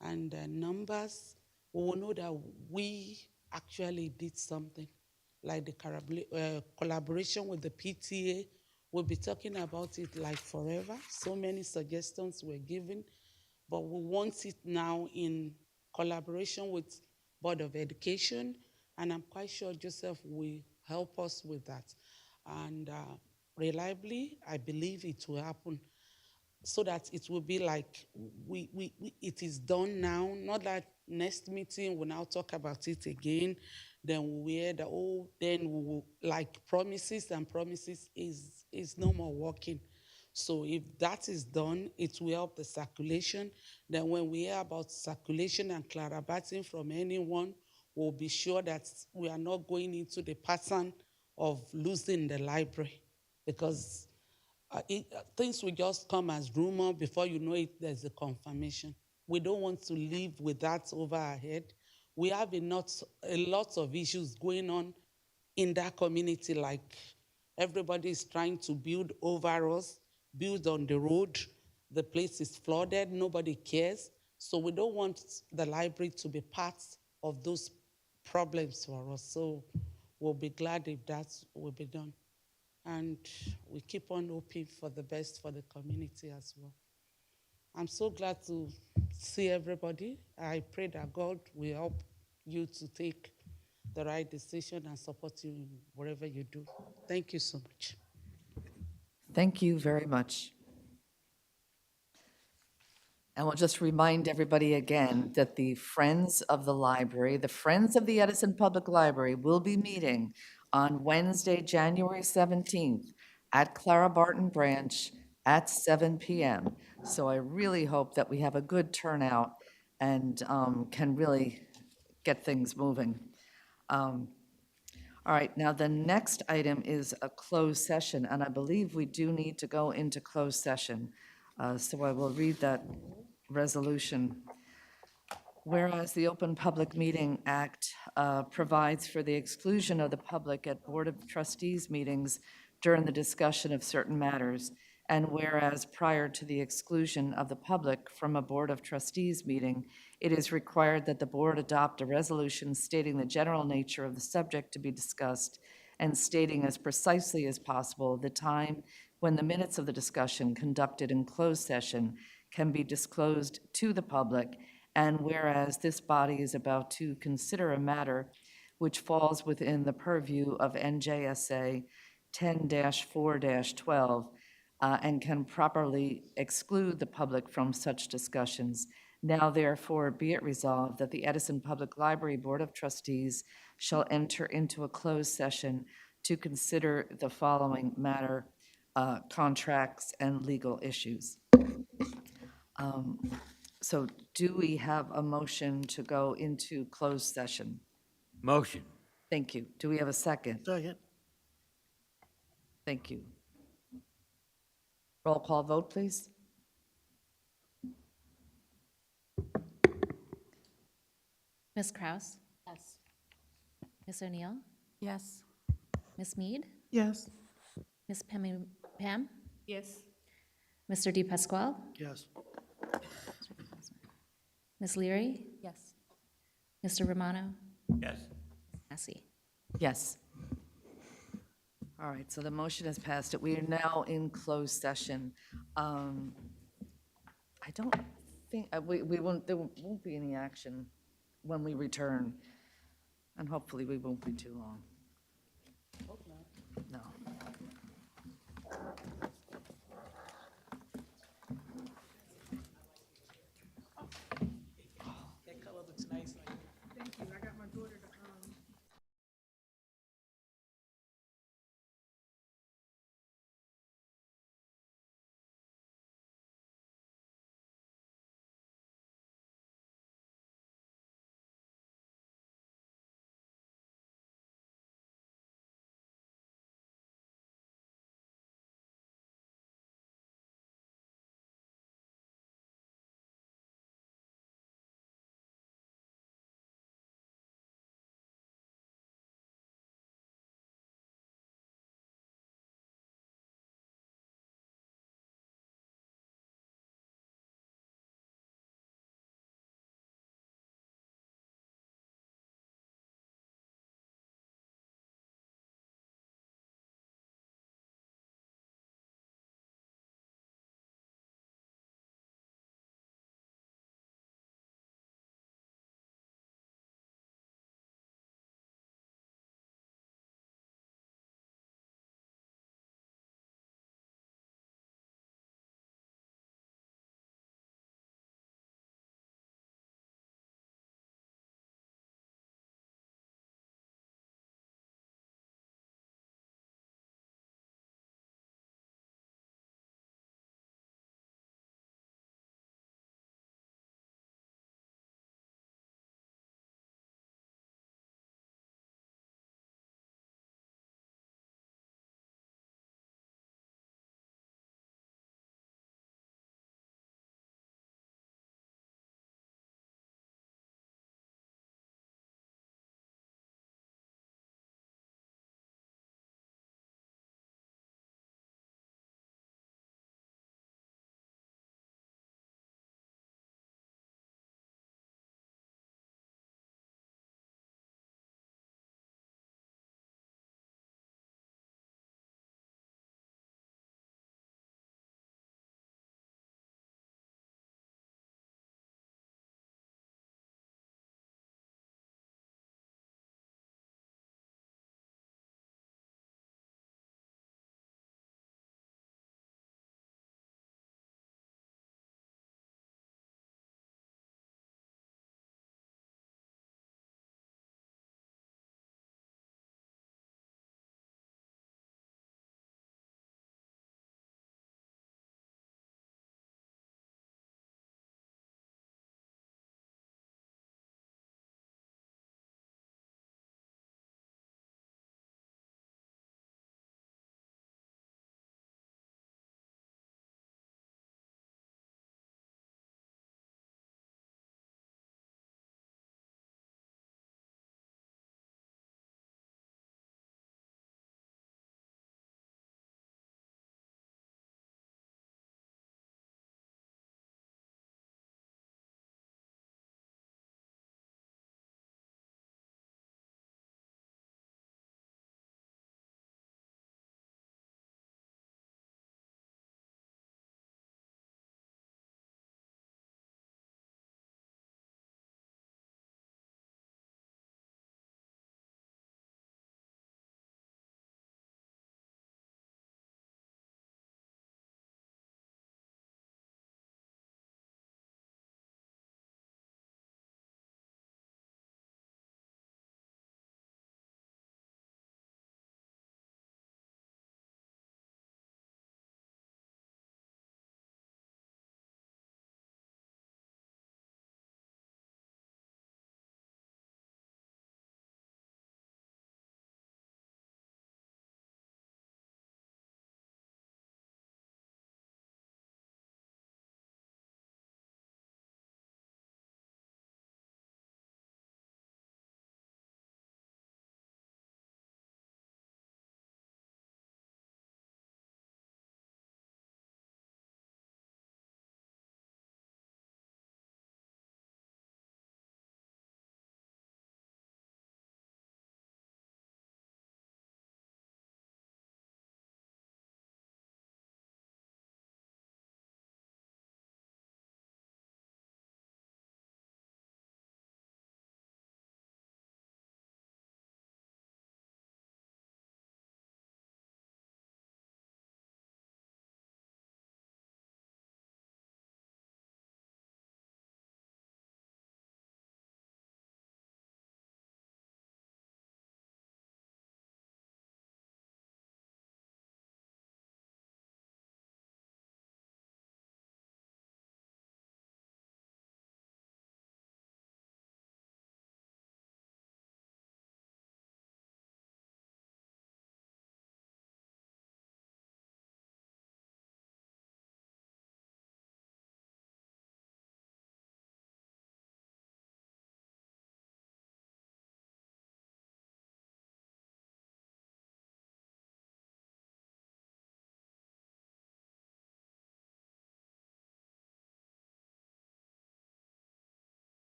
and numbers, we will know that we actually did something. Like the collaboration with the PTA, we'll be talking about it like forever. So many suggestions were given, but we want it now in collaboration with Board of Education, and I'm quite sure Joseph will help us with that. And reliably, I believe it will happen. so that it will be like it is done now, not that next meeting we'll now talk about it again, then we'll hear the oh, then we will, like promises and promises is no more working. So if that is done, it will help the circulation. Then when we hear about circulation and clarabating from anyone, we'll be sure that we are not going into the pattern of losing the library, because things will just come as rumor. Before you know it, there's a confirmation. We don't want to live with that over our head. We have a lot of issues going on in that community, like everybody is trying to build over us, build on the road. The place is flooded, nobody cares. So we don't want the library to be part of those problems for us. So we'll be glad if that will be done. And we keep on hoping for the best for the community as well. I'm so glad to see everybody. I pray that God will help you to take the right decision and support you in whatever you do. Thank you so much. Thank you very much. And we'll just remind everybody again that the Friends of the Library, the Friends of the Edison Public Library will be meeting on Wednesday, January 17th at Clara Barton Branch at 7 p.m. So I really hope that we have a good turnout and can really get things moving. All right, now the next item is a closed session, and I believe we do need to go into closed session. So I will read that resolution. Whereas the Open Public Meeting Act provides for the exclusion of the public at Board of Trustees meetings during the discussion of certain matters, and whereas prior to the exclusion of the public from a Board of Trustees meeting, it is required that the board adopt a resolution stating the general nature of the subject to be discussed and stating as precisely as possible the time when the minutes of the discussion conducted in closed session can be disclosed to the public, and whereas this body is about to consider a matter which falls within the purview of NJSA 10-4-12 and can properly exclude the public from such discussions, now therefore be it resolved that the Edison Public Library Board of Trustees shall enter into a closed session to consider the following matter, contracts and legal issues. So do we have a motion to go into closed session? Motion. Thank you. Do we have a second? Second. Thank you. Roll call vote, please. Ms. Kraus? Yes. Ms. O'Neill? Yes. Ms. Mead? Yes. Ms. Pam? Yes. Mr. Di Pasquale? Yes. Ms. Leary? Yes. Mr. Romano? Yes. Massey? Yes. All right, so the motion has passed. We are now in closed session. I don't think, there won't be any action when we return, and hopefully we won't be too long. No. That color looks nice. Thank you. I got my daughter to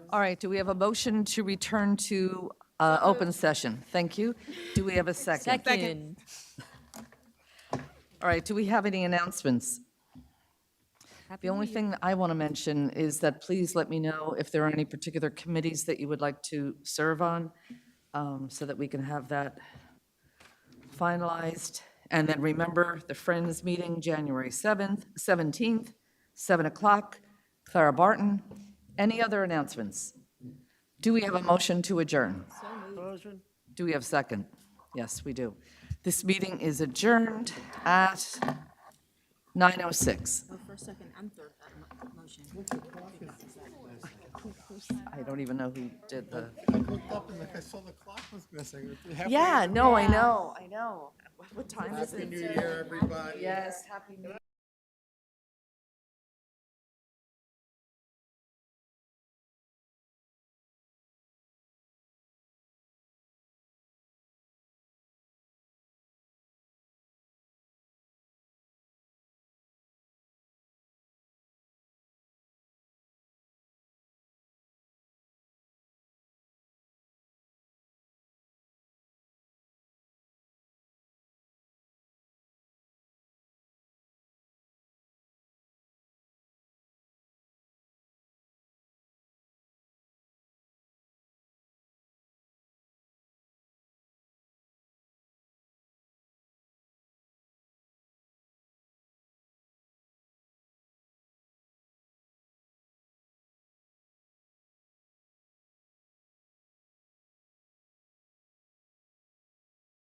All right, do we have a motion to return to open session? Thank you. Do we have a second? Second. All right, do we have any announcements? The only thing that I want to mention is that please let me know if there are any particular committees that you would like to serve on, so that we can have that finalized. And then remember, the Friends meeting, January 17th, 7 o'clock, Clara Barton. Any other announcements? Do we have a motion to adjourn? Do we have second? Yes, we do. This meeting is adjourned at 9:06. First, second, and third, that motion. I don't even know who did the. I looked up and I saw the clock was missing. Yeah, no, I know. What time is it? Happy New Year, everybody. Yes, Happy New Year.